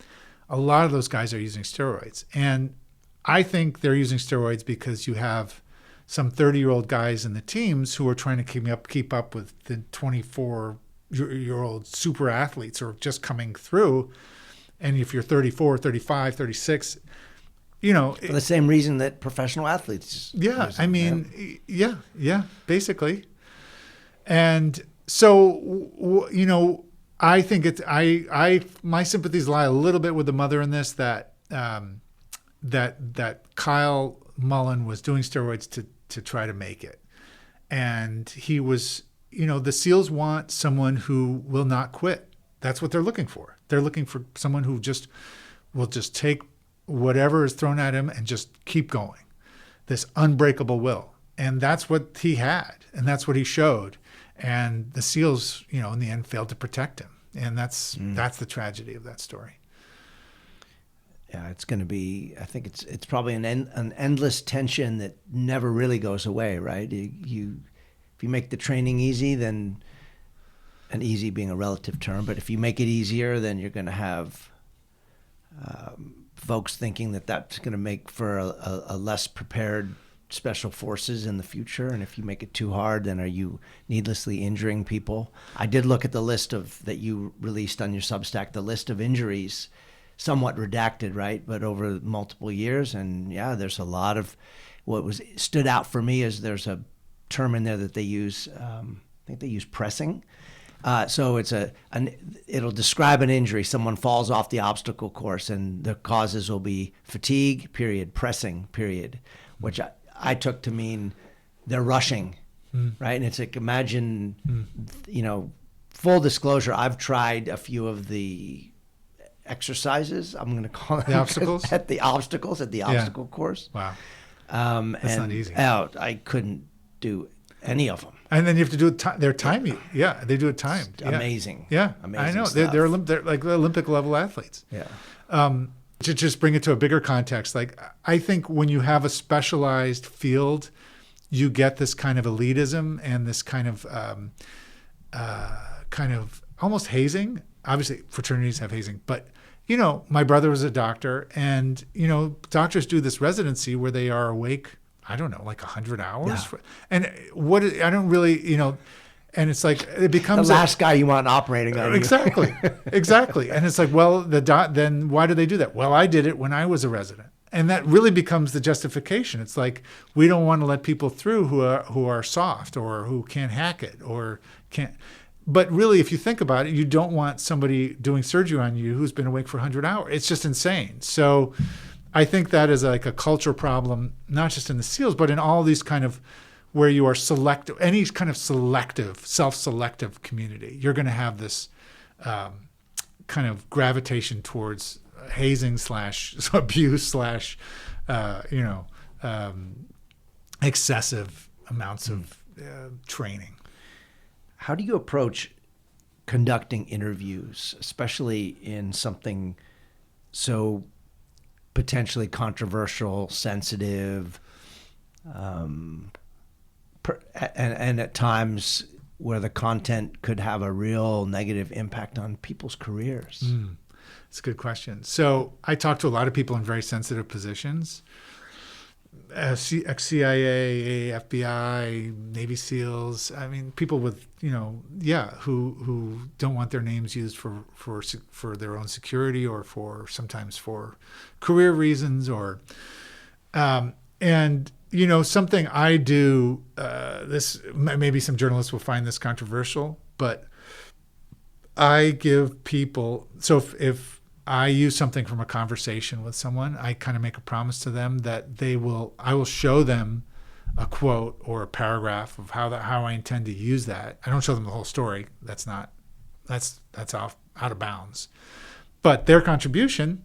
a lot of those guys are using steroids. And I think they're using steroids because you have some 30-year-old guys in the teams who are trying to keep up with the 24-year-old super athletes who are just coming through. And if you're 34, 35, 36, for the same reason that professional athletes. Yeah, yeah, basically. And so, I think my sympathies lie a little bit with the mother in this, that Kyle Mullen was doing steroids to try to make it. And he was, the SEALs want someone who will not quit. That's what they're looking for. They're looking for someone who will just take whatever is thrown at him and just keep going. This unbreakable will. And that's what he had. And that's what he showed. And the SEALs, in the end failed to protect him. And that's the tragedy of that story. Yeah, it's going to be, I think it's probably an endless tension that never really goes away, right? If you make the training easy, then, and easy being a relative term, but if you make it easier, then you're going to have folks thinking that that's going to make for a less prepared special forces in the future. And if you make it too hard, then are you needlessly injuring people? I did look at the list that you released on your Substack, the list of injuries, somewhat redacted, right? But over multiple years. And yeah, there's a lot of stood out for me is there's a term in there that they use, I think they use pressing. So it'll describe an injury. Someone falls off the obstacle course and the causes will be fatigue, period, pressing, period, which I took to mean they're rushing, right? And it's like, imagine, full disclosure, I've tried a few of the exercises, I'm going to call it the obstacles at the obstacle course. Wow. That's not easy. I couldn't do any of them. And then you have to do it. They're timed. Yeah, they do it timed. Amazing. Yeah, amazing. I know. Stuff. They're like Olympic level athletes. Yeah. To just bring it to a bigger context, like I think when you have a specialized field, you get this kind of elitism and this kind of almost hazing. Obviously, fraternities have hazing, but my brother was a doctor, and doctors do this residency where they are awake, I don't know, like 100 hours. Yeah. And I don't really, and it's like it becomes the last guy you want operating on you. Exactly. And it's like, well, then why do they do that? Well, I did it when I was a resident. And that really becomes the justification. It's like, we don't want to let people through who are soft or who can't hack it or can't. But really, if you think about it, you don't want somebody doing surgery on you who's been awake for 100 hours. It's just insane. So I think that is like a culture problem, not just in the SEALs, but in all these kind of where you are selective, any kind of selective, self-selective community. You're going to have this kind of gravitation towards hazing / abuse / excessive amounts of training. How do you approach conducting interviews, especially in something so potentially controversial, sensitive, and at times where the content could have a real negative impact on people's careers? That's a good question. So I talk to a lot of people in very sensitive positions. ex-CIA, FBI, Navy SEALs. I mean, people with, who don't want their names used for their own security or sometimes for career reasons and something I do. This maybe some journalists will find this controversial, but I give people. So if I use something from a conversation with someone, I kind of make a promise to them that I will show them a quote or a paragraph of how I intend to use that. I don't show them the whole story. That's out of bounds. But their contribution,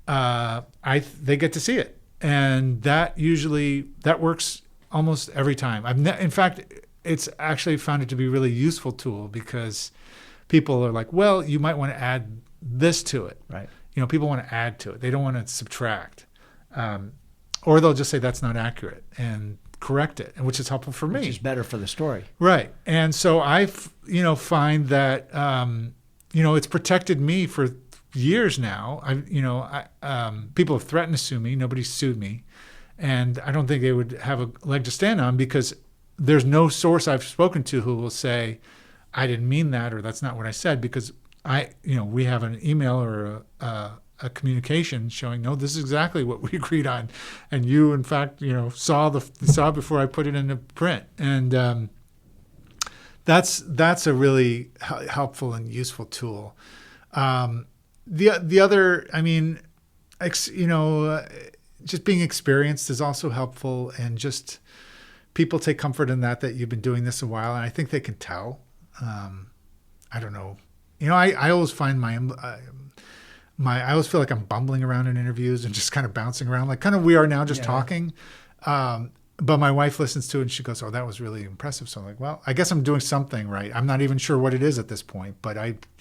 they get to see it. And that works almost every time. In fact, it's actually found it to be a really useful tool because people are like, well, you might want to add this to it. Right. People want to add to it. They don't want to subtract. Or they'll just say that's not accurate and correct it, which is helpful for me. Which is better for the story. Right. And so I, find that, it's protected me for years now. People have threatened to sue me. Nobody's sued me. And I don't think they would have a leg to stand on because there's no source I've spoken to who will say, I didn't mean that, or that's not what I said, because we have an email or a communication showing, no, this is exactly what we agreed on. And you, in fact, saw before I put it into print. And that's a really helpful and useful tool. The other, just being experienced is also helpful, and just people take comfort in that you've been doing this a while, and I think they can tell. I don't know. I always find I always feel like I'm bumbling around in interviews and just kind of bouncing around, like kind of we are now, just talking. But my wife listens to it and she goes, "Oh, that was really impressive." So I'm like, well, I guess I'm doing something right. I'm not even sure what it is at this point, but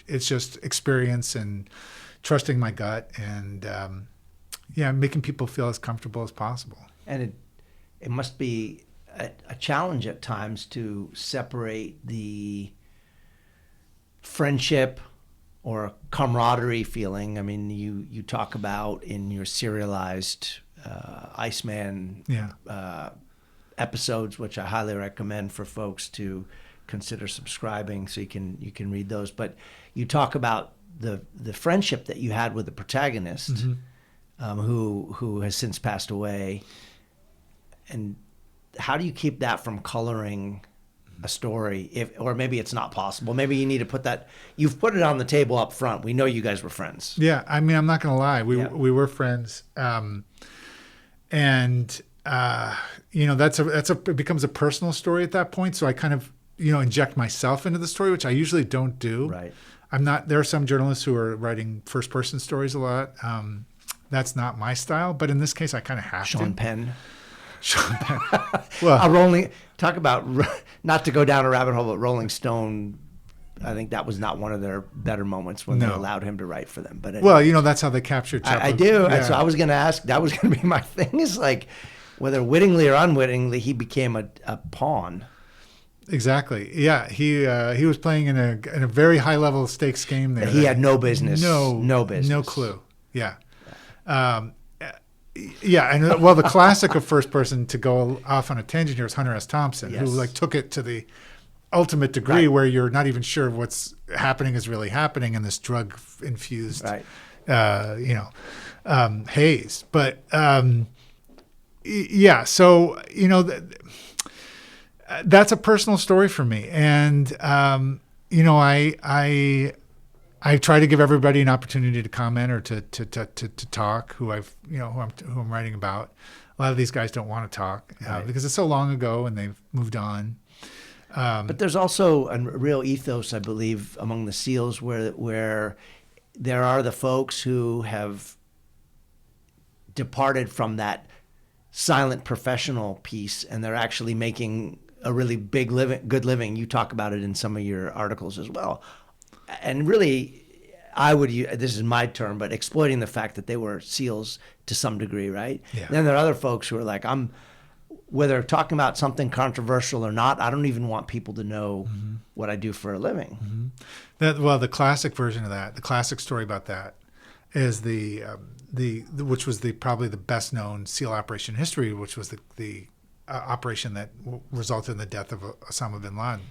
it's just experience and trusting my gut and making people feel as comfortable as possible. And it must be a challenge at times to separate the friendship or camaraderie feeling. I mean, you talk about in your serialized Iceman episodes, which I highly recommend for folks to consider subscribing so you can read those. But you talk about the friendship that you had with the protagonist, mm-hmm. Who has since passed away, and how do you keep that from coloring a story? Or maybe it's not possible. Maybe you need to put that. You've put it on the table up front. We know you guys were friends. Yeah, I'm not going to lie. We were friends, and it becomes a personal story at that point. So I kind of inject myself into the story, which I usually don't do. Right. There are some journalists who are writing first person stories a lot. That's not my style, but in this case, I kind of have to. Sean Penn. Well, talk about not to go down a rabbit hole, but Rolling Stone. I think that was not one of their better moments when they allowed him to write for them. But anyway, that's how they captured. I do. Yeah. So I was going to ask. That was going to be my thing. Is like whether wittingly or unwittingly, he became a pawn. Exactly. Yeah. He was playing in a very high level stakes game there. He had no business. No business. No clue. Yeah. And the classic of first person, to go off on a tangent here, is Hunter S. Thompson, yes. who took it to the ultimate degree, right, where you're not even sure what's happening is really happening in this drug infused, right, haze. But so that's a personal story for me, and I try to give everybody an opportunity to comment or to talk who I'm writing about. A lot of these guys don't want to talk because it's so long ago and they've moved on. But there's also a real ethos, I believe, among the SEALs where there are the folks who have departed from that silent professional piece and they're actually making a really good living. You talk about it in some of your articles as well. And really, this is my term, but exploiting the fact that they were SEALs to some degree, right? Yeah. Then there are other folks who are like, whether talking about something controversial or not, I don't even want people to know mm-hmm. what I do for a living. Mm-hmm. The classic version of that, the classic story about that, is the which was probably the best known SEAL operation in history, which was the operation that resulted in the death of Osama bin Laden.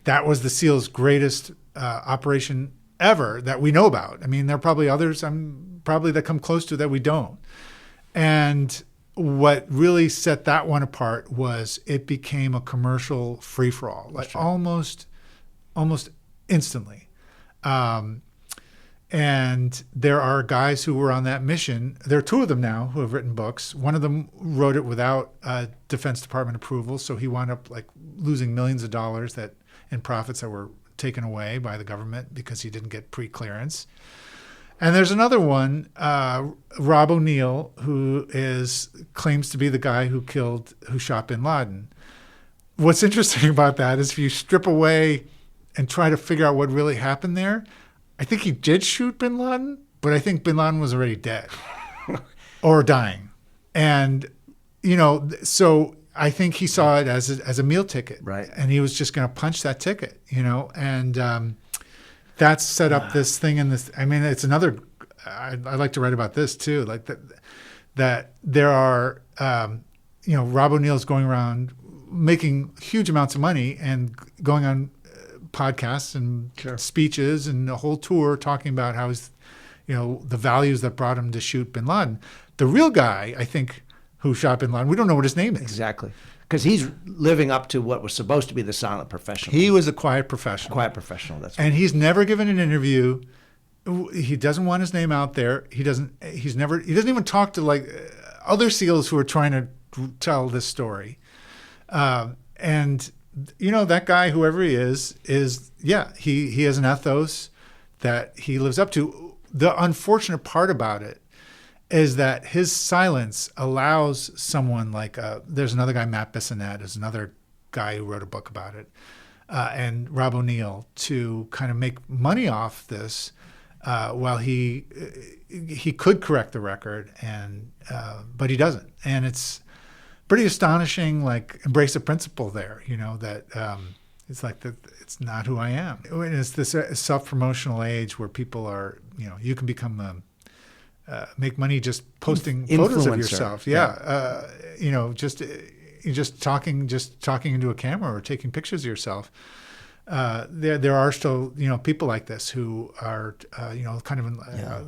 That was the SEALs' greatest operation ever that we know about. I mean, there are probably others probably that come close to that we don't. And what really set that one apart was it became a commercial free-for-all, like almost instantly. And there are guys who were on that mission. There are two of them now who have written books. One of them wrote it without Defense Department approval, so he wound up like losing millions of dollars in profits that were taken away by the government because he didn't get pre-clearance. And there's another one, Rob O'Neill, who claims to be the guy who shot bin Laden. What's interesting about that is if you strip away and try to figure out what really happened there, I think he did shoot bin Laden, but I think bin Laden was already dead or dying. And, so I think he saw it as a meal ticket. Right. And he was just going to punch that ticket, and that's set up this thing in this. I mean, it's another, I like to write about this too, like that there are, Rob O'Neill's going around making huge amounts of money and going on podcasts and speeches and a whole tour talking about how he's, the values that brought him to shoot bin Laden. The real guy, I think, who shot bin Laden, we don't know what his name is. Exactly. Because he's living up to what was supposed to be the silent professional. He was a quiet professional. Quiet professional, that's right. And he's never given an interview. He doesn't want his name out there. He doesn't even talk to like other SEALs who are trying to tell this story. And that guy, whoever he is he has an ethos that he lives up to. The unfortunate part about it is that his silence allows someone like there's another guy, Matt Bissonnette, is another guy who wrote a book about it, and Rob O'Neill to kind of make money off this while he could correct the record, and but he doesn't. And it's pretty astonishing, like embrace a principle there, that it's like it's not who I am. And it's this self-promotional age where people are, you can become make money just posting photos of yourself. Just talking into a camera or taking pictures of yourself. There are still people like this who are kind of in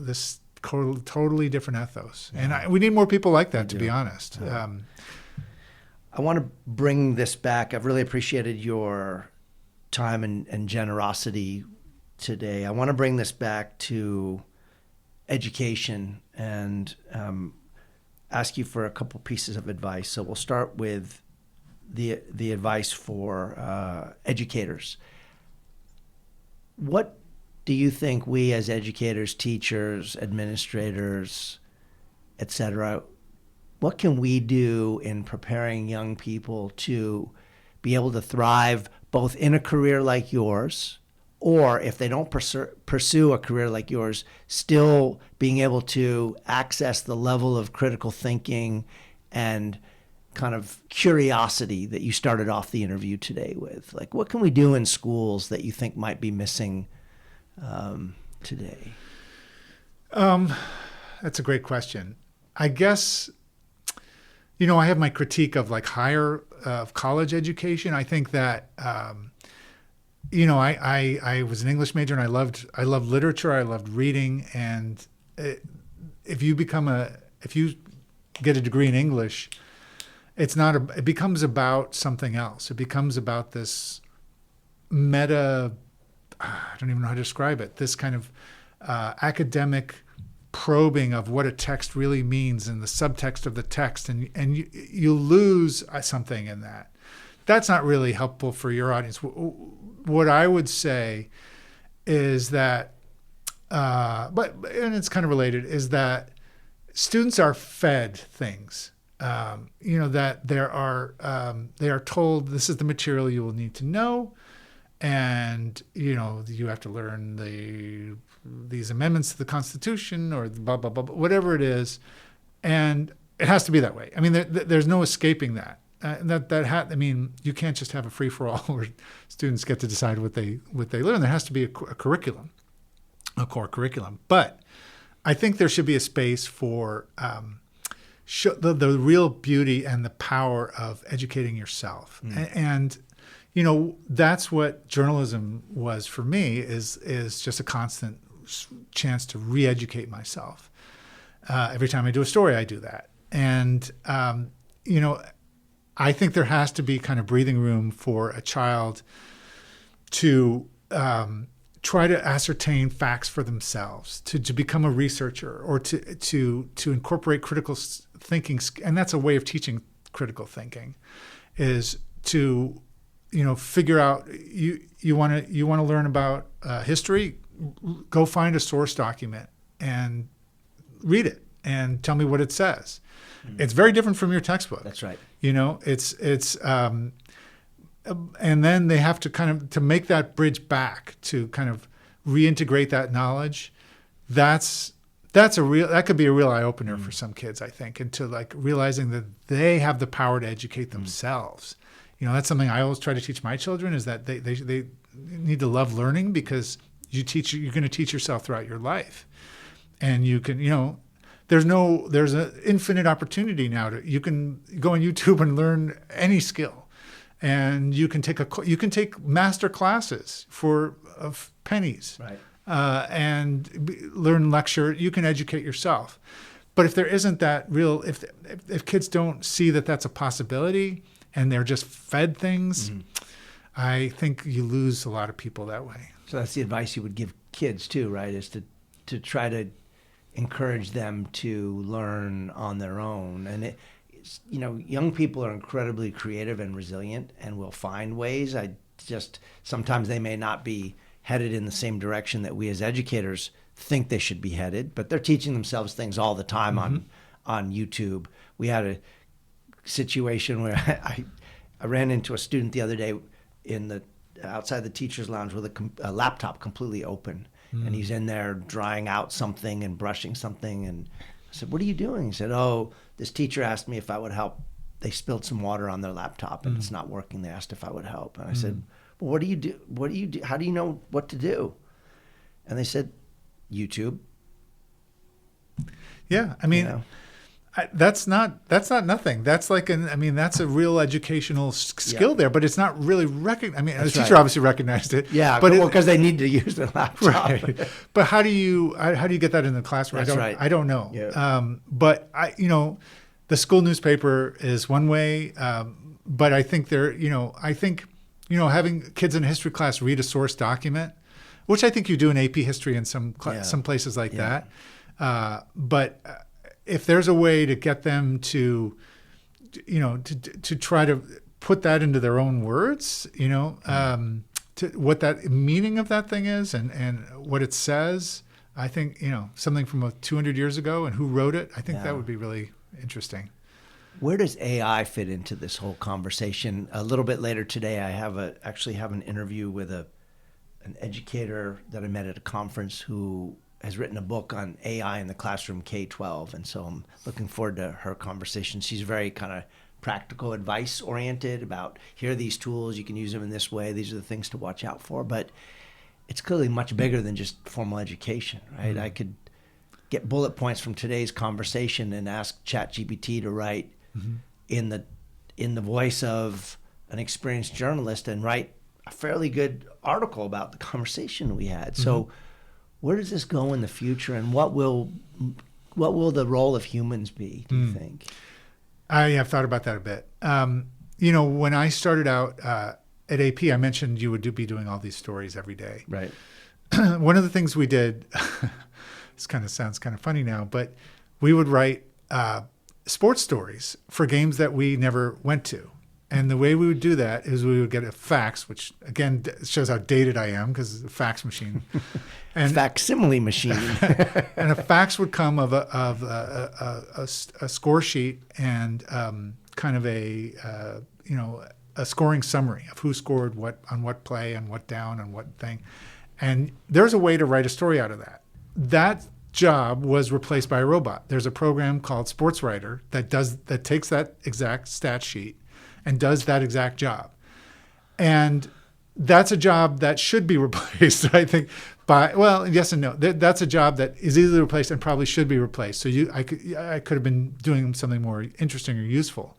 this totally different ethos, and we need more people like that, to be honest. Yeah. I want to bring this back. I've really appreciated your time and generosity today. I want to bring this back to education and ask you for a couple pieces of advice. So we'll start with the advice for educators. What do you think we as educators, teachers, administrators, et cetera, what can we do in preparing young people to be able to thrive both in a career like yours, or if they don't pursue a career like yours, still being able to access the level of critical thinking and kind of curiosity that you started off the interview today with? Like, what can we do in schools that you think might be missing today? That's a great question. I guess, I have my critique of like higher college education. I think that, I was an English major and I loved literature. I loved reading. And if you get a degree in English, it becomes about something else. It becomes about this meta, I don't even know how to describe it, this kind of academic probing of what a text really means and the subtext of the text, and you lose something in that. That's not really helpful for your audience. What I would say is that, and it's kind of related, is that students are fed things. That they are told this is the material you will need to know, and you have to learn these amendments to the Constitution or blah blah blah, whatever it is, and it has to be that way. I mean, there's no escaping that. You can't just have a free for all where students get to decide what they learn. There has to be a curriculum, a core curriculum. But I think there should be a space for the real beauty and the power of educating yourself. And that's what journalism was for me, is just a constant chance to re-educate myself. Every time I do a story, I do that. And, I think there has to be kind of breathing room for a child to try to ascertain facts for themselves, to become a researcher, or to incorporate critical thinking. And that's a way of teaching critical thinking, is to, figure out, you want to learn about history, go find a source document and read it and tell me what it says. It's very different from your textbook. That's right. And then they have to make that bridge back to kind of reintegrate that knowledge. That could be a real eye opener for some kids, I think, into like realizing that they have the power to educate themselves. That's something I always try to teach my children, is that they need to love learning, because you're going to teach yourself throughout your life. And you can, there's an infinite opportunity now you can go on YouTube and learn any skill. And you can take master classes for pennies, right? And learn lecture. You can educate yourself. But if there isn't that real, if kids don't see that that's a possibility, and they're just fed things, I think you lose a lot of people that way. So that's the advice you would give kids too, right? Is to try to encourage them to learn on their own. And young people are incredibly creative and resilient, and will find ways. Sometimes they may not be headed in the same direction that we as educators think they should be headed, but they're teaching themselves things all the time on YouTube. We had a situation where I ran into a student the other day outside the teacher's lounge with a laptop completely open, and he's in there drying out something and brushing something, and I said, "What are you doing?" He said, "Oh, this teacher asked me if I would help. They spilled some water on their laptop and it's not working. They asked if I would help." And I said, "Well, what do you do? What do you do? How do you know what to do?" And they said, "YouTube." Yeah, I mean, that's not nothing. That's like that's a real educational skill there, but it's not really recognized. I mean, the teacher obviously recognized it. Yeah, but because they need to use their laptop. Right. But how do you get that in the classroom? I don't know. Yeah. But the school newspaper is one way. But I think having kids in a history class read a source document, which I think you do in AP history and some places like that. But if there's a way to get them to try to put that into their own words, to what that meaning of that thing is and what it says, I think, something from 200 years ago and who wrote it, I think that would be really interesting. Where does AI fit into this whole conversation? A little bit later today, I actually have an interview with an educator that I met at a conference who has written a book on AI in the classroom, K-12. And so I'm looking forward to her conversation. She's very kind of practical advice oriented about, here are these tools, you can use them in this way, these are the things to watch out for. But it's clearly much bigger than just formal education, right? I could get bullet points from today's conversation and ask ChatGPT to write in the voice of an experienced journalist and write a fairly good article about the conversation we had. So where does this go in the future, and what will the role of humans be, do you think? I have thought about that a bit. When I started out at AP, I mentioned you would be doing all these stories every day. Right. One of the things we did, this kind of sounds kind of funny now, but we would write sports stories for games that we never went to. And the way we would do that is we would get a fax, which again shows how dated I am because it's a fax machine, and facsimile machine. And a fax would come of a score sheet and kind of a scoring summary of who scored what on what play and what down and what thing. And there's a way to write a story out of that. That job was replaced by a robot. There's a program called SportsWriter that takes that exact stat sheet and does that exact job. And that's a job that should be replaced, I think. Well, yes and no. That's a job that is easily replaced and probably should be replaced. So I could have been doing something more interesting or useful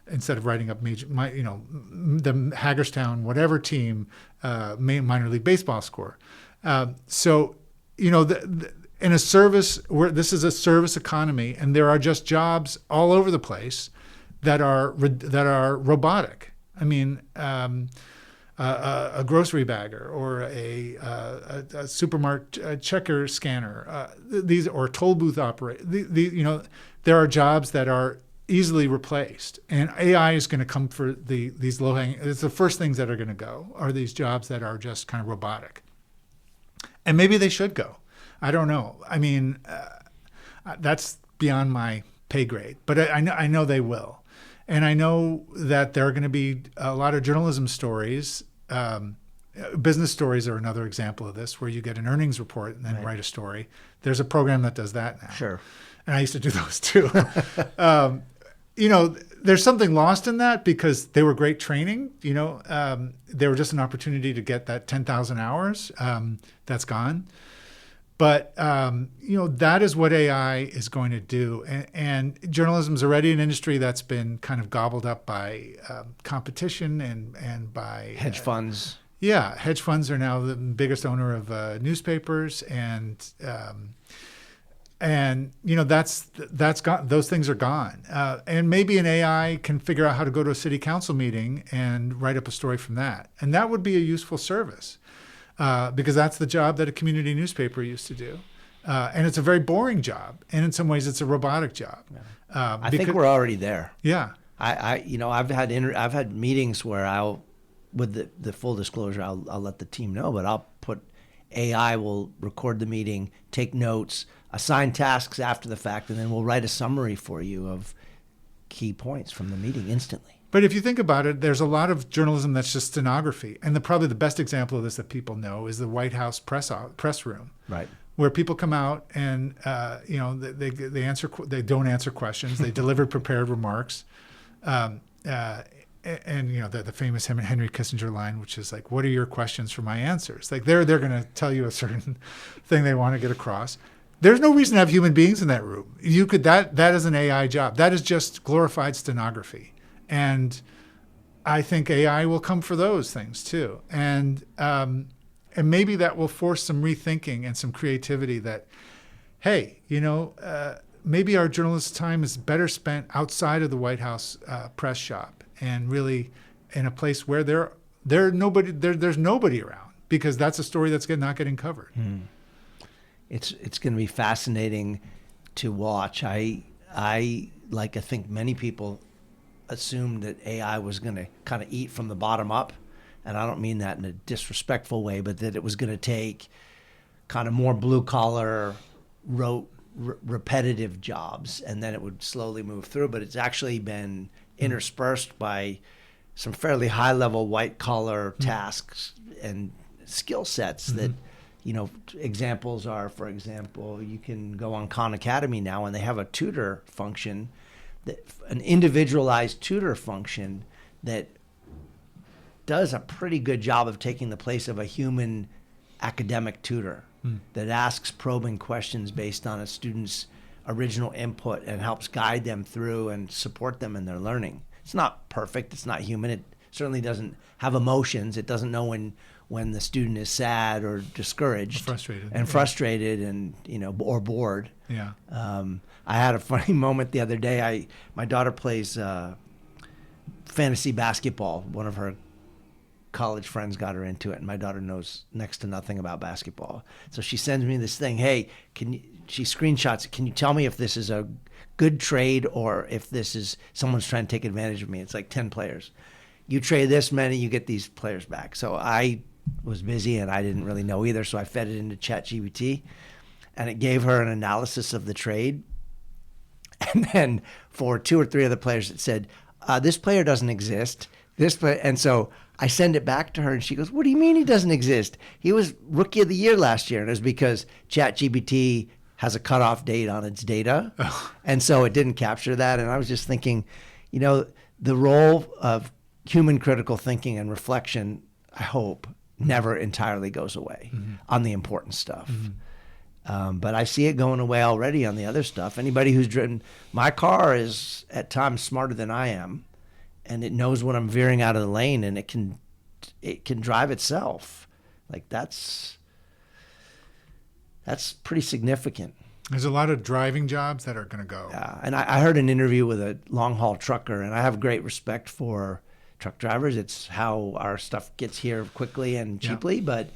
instead of writing up the Hagerstown whatever team minor league baseball score. So in a service where this is a service economy, and there are just jobs all over the place that are robotic. I mean. A grocery bagger or a supermarket checker scanner, these or toll booth operator. There are jobs that are easily replaced, and AI is going to come for these low hanging. It's the first things that are going to go are these jobs that are just kind of robotic, and maybe they should go. I don't know. I mean, that's beyond my pay grade, but I know they will. And I know that there are going to be a lot of journalism stories. Business stories are another example of this, where you get an earnings report and then write a story. There's a program that does that now. Sure. And I used to do those too. There's something lost in that because they were great training. They were just an opportunity to get that 10,000 hours. That's gone. But, that is what AI is going to do. And journalism is already an industry that's been kind of gobbled up by competition and by hedge funds. Yeah. Hedge funds are now the biggest owner of newspapers. That's gone. Those things are gone. And maybe an AI can figure out how to go to a city council meeting and write up a story from that. And that would be a useful service. Because that's the job that a community newspaper used to do. And it's a very boring job. And in some ways, it's a robotic job. Yeah. I think we're already there. Yeah. I've had meetings where with the full disclosure, I'll let the team know, but I'll put AI will record the meeting, take notes, assign tasks after the fact, and then we'll write a summary for you of key points from the meeting instantly. But if you think about it, there's a lot of journalism that's just stenography. And probably the best example of this that people know is the White House press room. Right. Where people come out and, they don't answer questions. They deliver prepared remarks. The famous Henry Kissinger line, which is like, what are your questions for my answers? Like they're going to tell you a certain thing they want to get across. There's no reason to have human beings in that room. That is an AI job. That is just glorified stenography. And I think AI will come for those things too. And maybe that will force some rethinking and some creativity that, hey, maybe our journalist time is better spent outside of the White House press shop and really in a place where there's nobody around, because that's a story that's not getting covered. It's going to be fascinating to watch. I think many people assumed that AI was going to kind of eat from the bottom up. And I don't mean that in a disrespectful way, but that it was going to take kind of more blue collar, repetitive jobs, and then it would slowly move through. But it's actually been interspersed by some fairly high level white collar tasks and skill sets that, examples are, for example, you can go on Khan Academy now and they have a tutor function, an individualized tutor function that does a pretty good job of taking the place of a human academic tutor that asks probing questions based on a student's original input and helps guide them through and support them in their learning. It's not perfect. It's not human. It certainly doesn't have emotions. It doesn't know when the student is sad or discouraged, frustrated and or bored. Yeah. I had a funny moment the other day. My daughter plays fantasy basketball. One of her college friends got her into it, and my daughter knows next to nothing about basketball. So she sends me this thing. Hey, she screenshots it. Can you tell me if this is a good trade or if this is someone's trying to take advantage of me? It's like 10 players. You trade this many, you get these players back. So I was busy and I didn't really know either. So I fed it into ChatGPT, and it gave her an analysis of the trade. And then for 2 or 3 other players, it said, this player doesn't exist. And so I send it back to her, and she goes, what do you mean he doesn't exist? He was Rookie of the Year last year. And it was because ChatGPT has a cutoff date on its data. And so it didn't capture that. And I was just thinking, the role of human critical thinking and reflection, I hope, never entirely goes away on the important stuff. But I see it going away already on the other stuff. Anybody who's driven, my car is at times smarter than I am, and it knows when I'm veering out of the lane, and it can drive itself. Like that's pretty significant. There's a lot of driving jobs that are going to go. Yeah, and I heard an interview with a long haul trucker, and I have great respect for truck drivers. It's how our stuff gets here quickly and cheaply. Yeah. But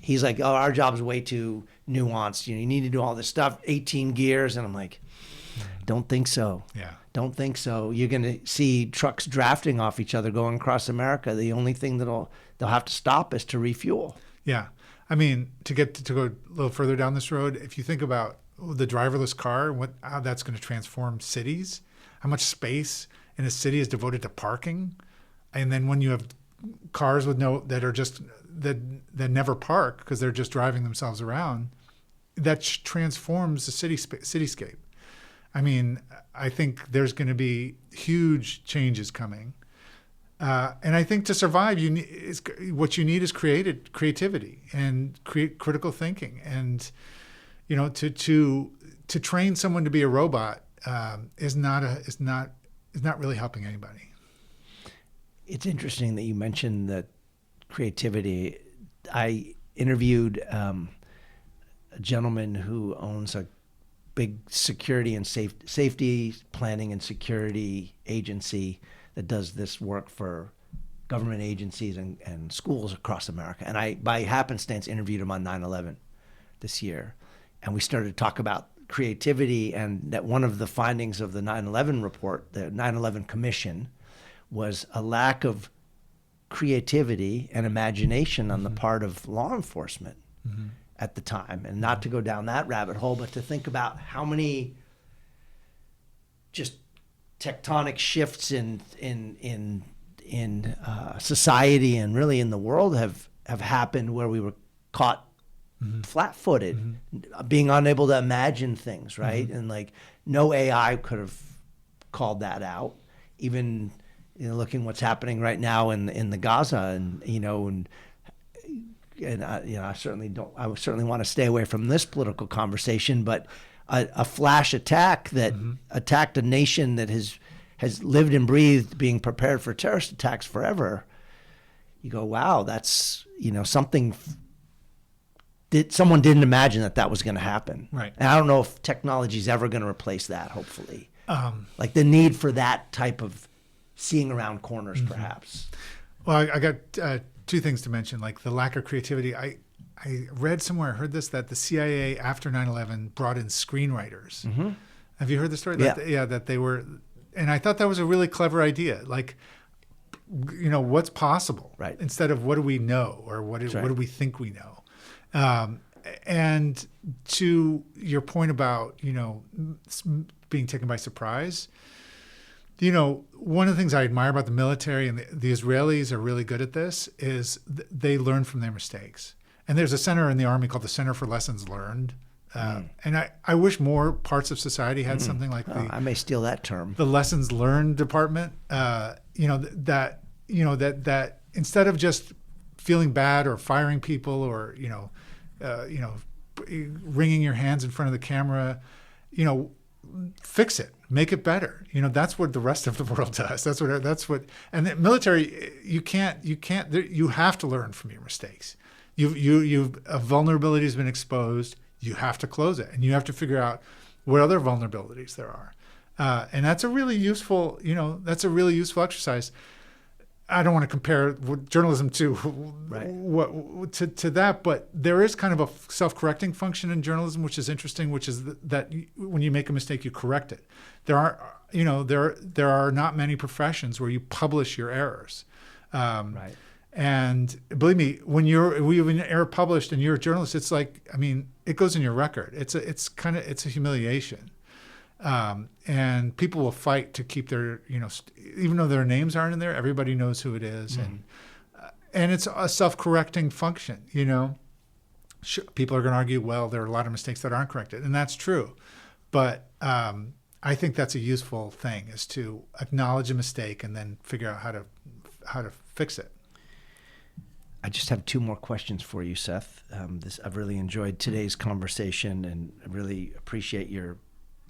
he's like, "Oh, our job's way too nuanced. You need to do all this stuff, 18 gears." And I'm like, "Don't think so. Yeah, don't think so. You're going to see trucks drafting off each other going across America. The only thing they'll have to stop is to refuel." Yeah, I mean, to go a little further down this road, if you think about the driverless car, how that's going to transform cities, how much space in a city is devoted to parking, and then when you have cars that never park because they're just driving themselves around, that transforms the cityscape. I mean, I think there's going to be huge changes coming, and I think to survive, what you need is creativity and critical thinking, and to train someone to be a robot is not really helping anybody. It's interesting that you mentioned that creativity. I interviewed a gentleman who owns a big security and safety planning and security agency that does this work for government agencies and schools across America. And I, by happenstance, interviewed him on 9/11 this year. And we started to talk about creativity, and that one of the findings of the 9/11 report, the 9/11 Commission, was a lack of creativity and imagination on the part of law enforcement at the time. And not to go down that rabbit hole, but to think about how many just tectonic shifts in society and really in the world have happened where we were caught flat-footed, being unable to imagine things, right? And like no AI could have called that out. Even looking what's happening right now in the Gaza, and I certainly don't. I certainly want to stay away from this political conversation, but a flash attack that attacked a nation that has lived and breathed being prepared for terrorist attacks forever. You go, wow, that's something. Someone didn't imagine that was going to happen. Right. And I don't know if technology is ever going to replace that, hopefully. Like the need for that type of seeing around corners, perhaps. Well, I got two things to mention, like the lack of creativity. I read somewhere, I heard this, that the CIA after 9/11 brought in screenwriters. Have you heard the story? Yeah. That they were, and I thought that was a really clever idea. Like, what's possible, right? Instead of what do we know or what do we think we know. And to your point about, being taken by surprise, one of the things I admire about the military, and the Israelis are really good at this, is they learn from their mistakes. And there's a center in the Army called the Center for Lessons Learned. And I wish more parts of society had something like I may steal that term. The Lessons Learned department, that instead of just feeling bad or firing people or, wringing your hands in front of the camera, fix it, make it better. That's what the rest of the world does. That's what, and the military, you have to learn from your mistakes. A vulnerability has been exposed. You have to close it, and you have to figure out what other vulnerabilities there are. And that's a really useful, exercise. I don't want to compare journalism to to that, but there is kind of a self-correcting function in journalism, which is interesting. Which is that when you make a mistake, you correct it. There are not many professions where you publish your errors. Right. And believe me, when an error published and you're a journalist, it's like, it goes in your record. It's a humiliation. And people will fight to keep their, even though their names aren't in there, everybody knows who it is. And it's a self-correcting function, Sure, people are going to argue, well, there are a lot of mistakes that aren't corrected. And that's true. But I think that's a useful thing, is to acknowledge a mistake and then figure out how to fix it. I just have two more questions for you, Seth. I've really enjoyed today's conversation, and I really appreciate your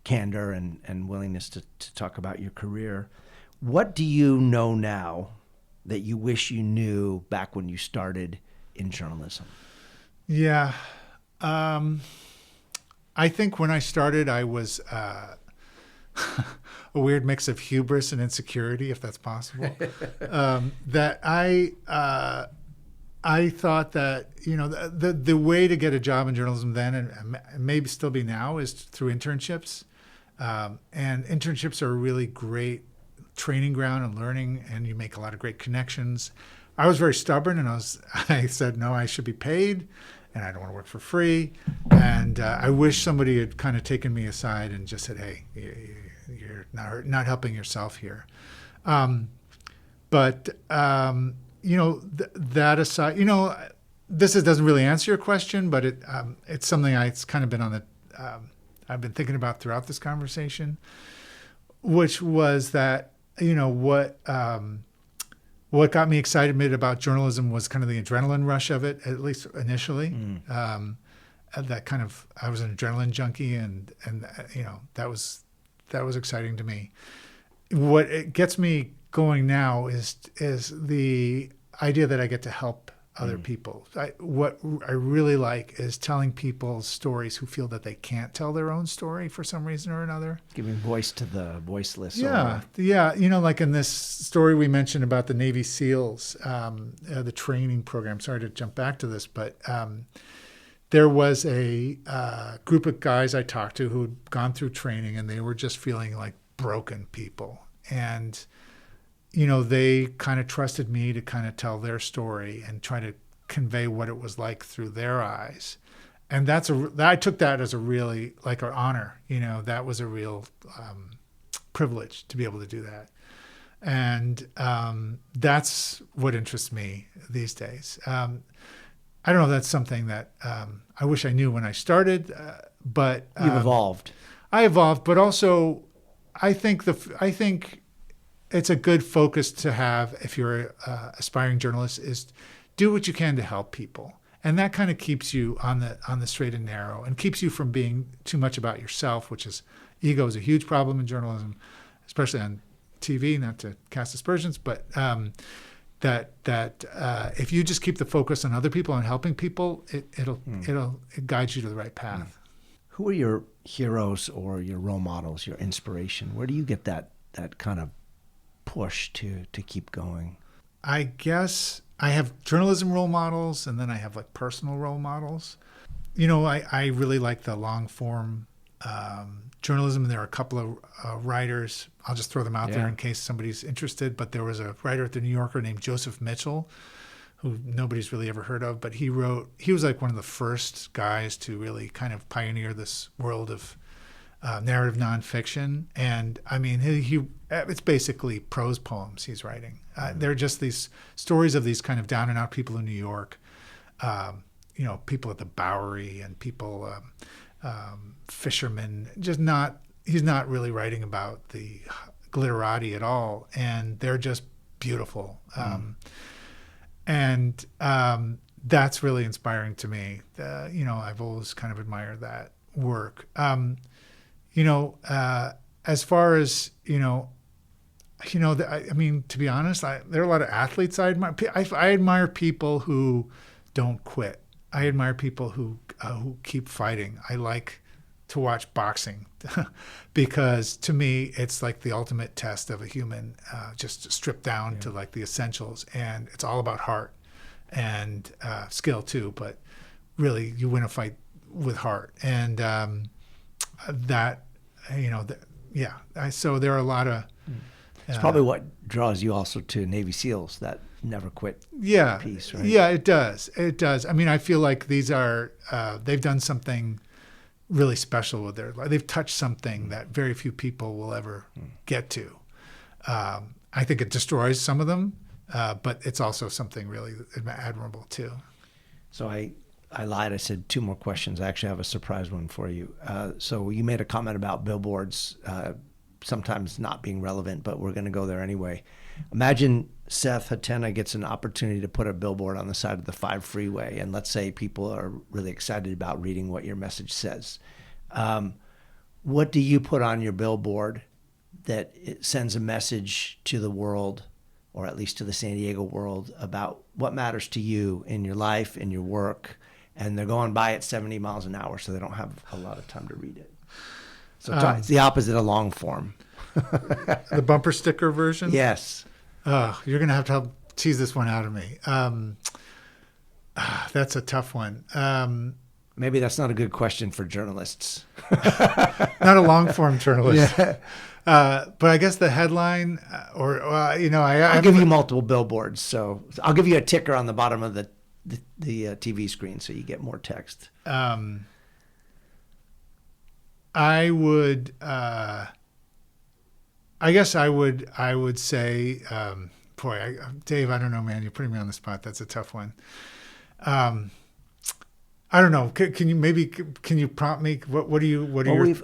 candor and willingness to talk about your career. What do you know now that you wish you knew back when you started in journalism? Yeah. I think when I started, I was a weird mix of hubris and insecurity, if that's possible. That I thought that, you know, the way to get a job in journalism then, and maybe still be now, is through internships. And internships are a really great training ground and learning, and you make a lot of great connections. I was very stubborn, and I said, no, I should be paid, and I don't want to work for free. And I wish somebody had kind of taken me aside and just said, hey, you're not helping yourself here. But you know, that aside, you know, doesn't really answer your question, but it's something it's kind of been on the I've been thinking about throughout this conversation, which was that, you know, what got me excited about journalism was kind of the adrenaline rush of it, at least initially. That kind of, I was an adrenaline junkie, and you know, that was exciting to me. What it gets me going now is the idea that I get to help other people. What I really like is telling people stories who feel that they can't tell their own story for some reason or another. Giving voice to the voiceless. Yeah. You know, like in this story we mentioned about the Navy SEALs, the training program. Sorry to jump back to this, but there was a group of guys I talked to who'd gone through training, and they were just feeling like broken people. And you know, they kind of trusted me to kind of tell their story and try to convey what it was like through their eyes. And I took that as a really, like, an honor. You know, that was a real privilege to be able to do that. And that's what interests me these days. I don't know if that's something that I wish I knew when I started, but You've evolved. I evolved, but also I think it's a good focus to have if you're an aspiring journalist, is do what you can to help people. And that kind of keeps you on the straight and narrow, and keeps you from being too much about yourself, which is, ego is a huge problem in journalism, especially on TV, not to cast aspersions, but that if you just keep the focus on other people and helping people, it guides you to the right path. Who are your heroes or your role models, your inspiration? Where do you get that kind of push to keep going? I guess I have journalism role models, and then I have like personal role models. You know, I really like the long form journalism. There are a couple of writers. I'll just throw them out there in case somebody's interested. But there was a writer at the New Yorker named Joseph Mitchell, who nobody's really ever heard of. But he was like one of the first guys to really kind of pioneer this world of narrative nonfiction. And I mean, it's basically prose poems he's writing. They're just these stories of these kind of down and out people in New York, you know, people at the Bowery and people, fishermen, he's not really writing about the glitterati at all. And they're just beautiful. And that's really inspiring to me. You know, I've always kind of admired that work. You know, as far as, I mean, to be honest, there are a lot of athletes I admire. I admire people who don't quit. I admire people who keep fighting. I like to watch boxing because to me, it's like the ultimate test of a human, just stripped down to like the essentials. And it's all about heart and skill too. But really, you win a fight with heart. And so there are a lot of... It's probably what draws you also to Navy SEALs, that never quit piece, right? Yeah, it does. It does. I mean, I feel like these are, they've done something really special with their life. They've touched something that very few people will ever get to. I think it destroys some of them, but it's also something really admirable too. So I lied. I said two more questions. I actually have a surprise one for you. So you made a comment about billboards sometimes not being relevant, but we're going to go there anyway. Imagine Seth Hettena gets an opportunity to put a billboard on the side of the 5 freeway, and let's say people are really excited about reading what your message says. What do you put on your billboard that it sends a message to the world, or at least to the San Diego world, about what matters to you in your life, in your work? And they're going by at 70 miles an hour, so they don't have a lot of time to read it. So it's the opposite of long form. The bumper sticker version? Yes. You're going to have tease this one out of me. That's a tough one. Maybe that's not a good question for journalists. Not a long form journalist. Yeah. But I guess the headline, I'll give you multiple billboards. So I'll give you a ticker on the bottom of the TV screen so you get more text. I would say, Dave, I don't know, man, you're putting me on the spot. That's a tough one. I don't know. Can you prompt me? What are you?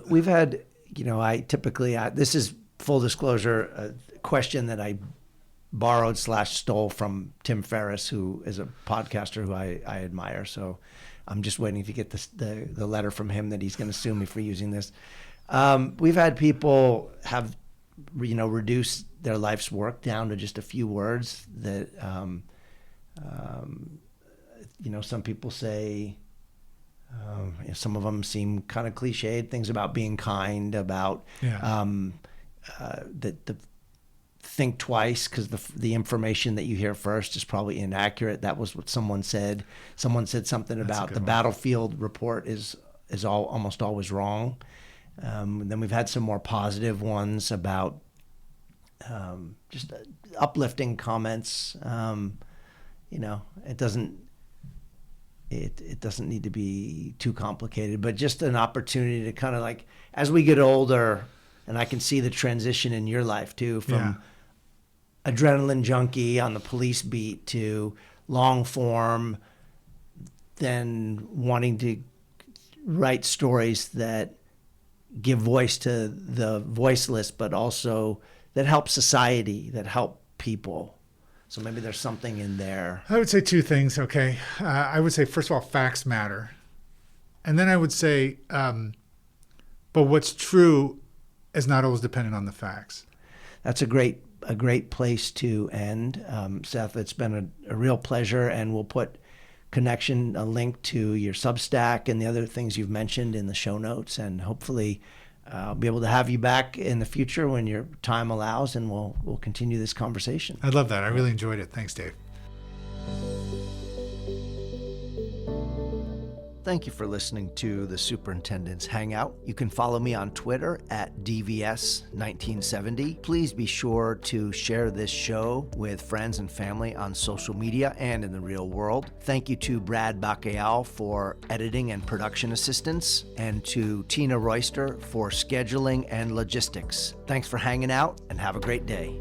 We've had, I typically, this is full disclosure, a question that I borrowed / stole from Tim Ferriss, who is a podcaster who I admire. So I'm just waiting to get the letter from him that he's going to sue me for using this. We've had people have, reduced their life's work down to just a few words that, some people say, some of them seem kind of cliched, things about being kind, about the think twice, because the information that you hear first is probably inaccurate. That was what someone said. Someone said something about the battlefield report is almost always wrong. Then we've had some more positive ones about just uplifting comments. It doesn't need to be too complicated, but just an opportunity to kind of like, as we get older, and I can see the transition in your life too, from adrenaline junkie on the police beat to long form, then wanting to write stories that give voice to the voiceless, but also that help society, that help people. So maybe there's something in there. I would say 2 things, okay? I would say, first of all, facts matter. And then I would say, but what's true is not always dependent on the facts. That's a great place to end. Seth, it's been a real pleasure, and we'll put a link to your Substack and the other things you've mentioned in the show notes, and hopefully I'll be able to have you back in the future when your time allows, and we'll continue this conversation. I'd love that. I really enjoyed it. Thanks, Dave. Thank you for listening to the Superintendent's Hangout. You can follow me on Twitter at DVS1970. Please be sure to share this show with friends and family on social media and in the real world. Thank you to Brad Bacayal for editing and production assistance, and to Tina Royster for scheduling and logistics. Thanks for hanging out, and have a great day.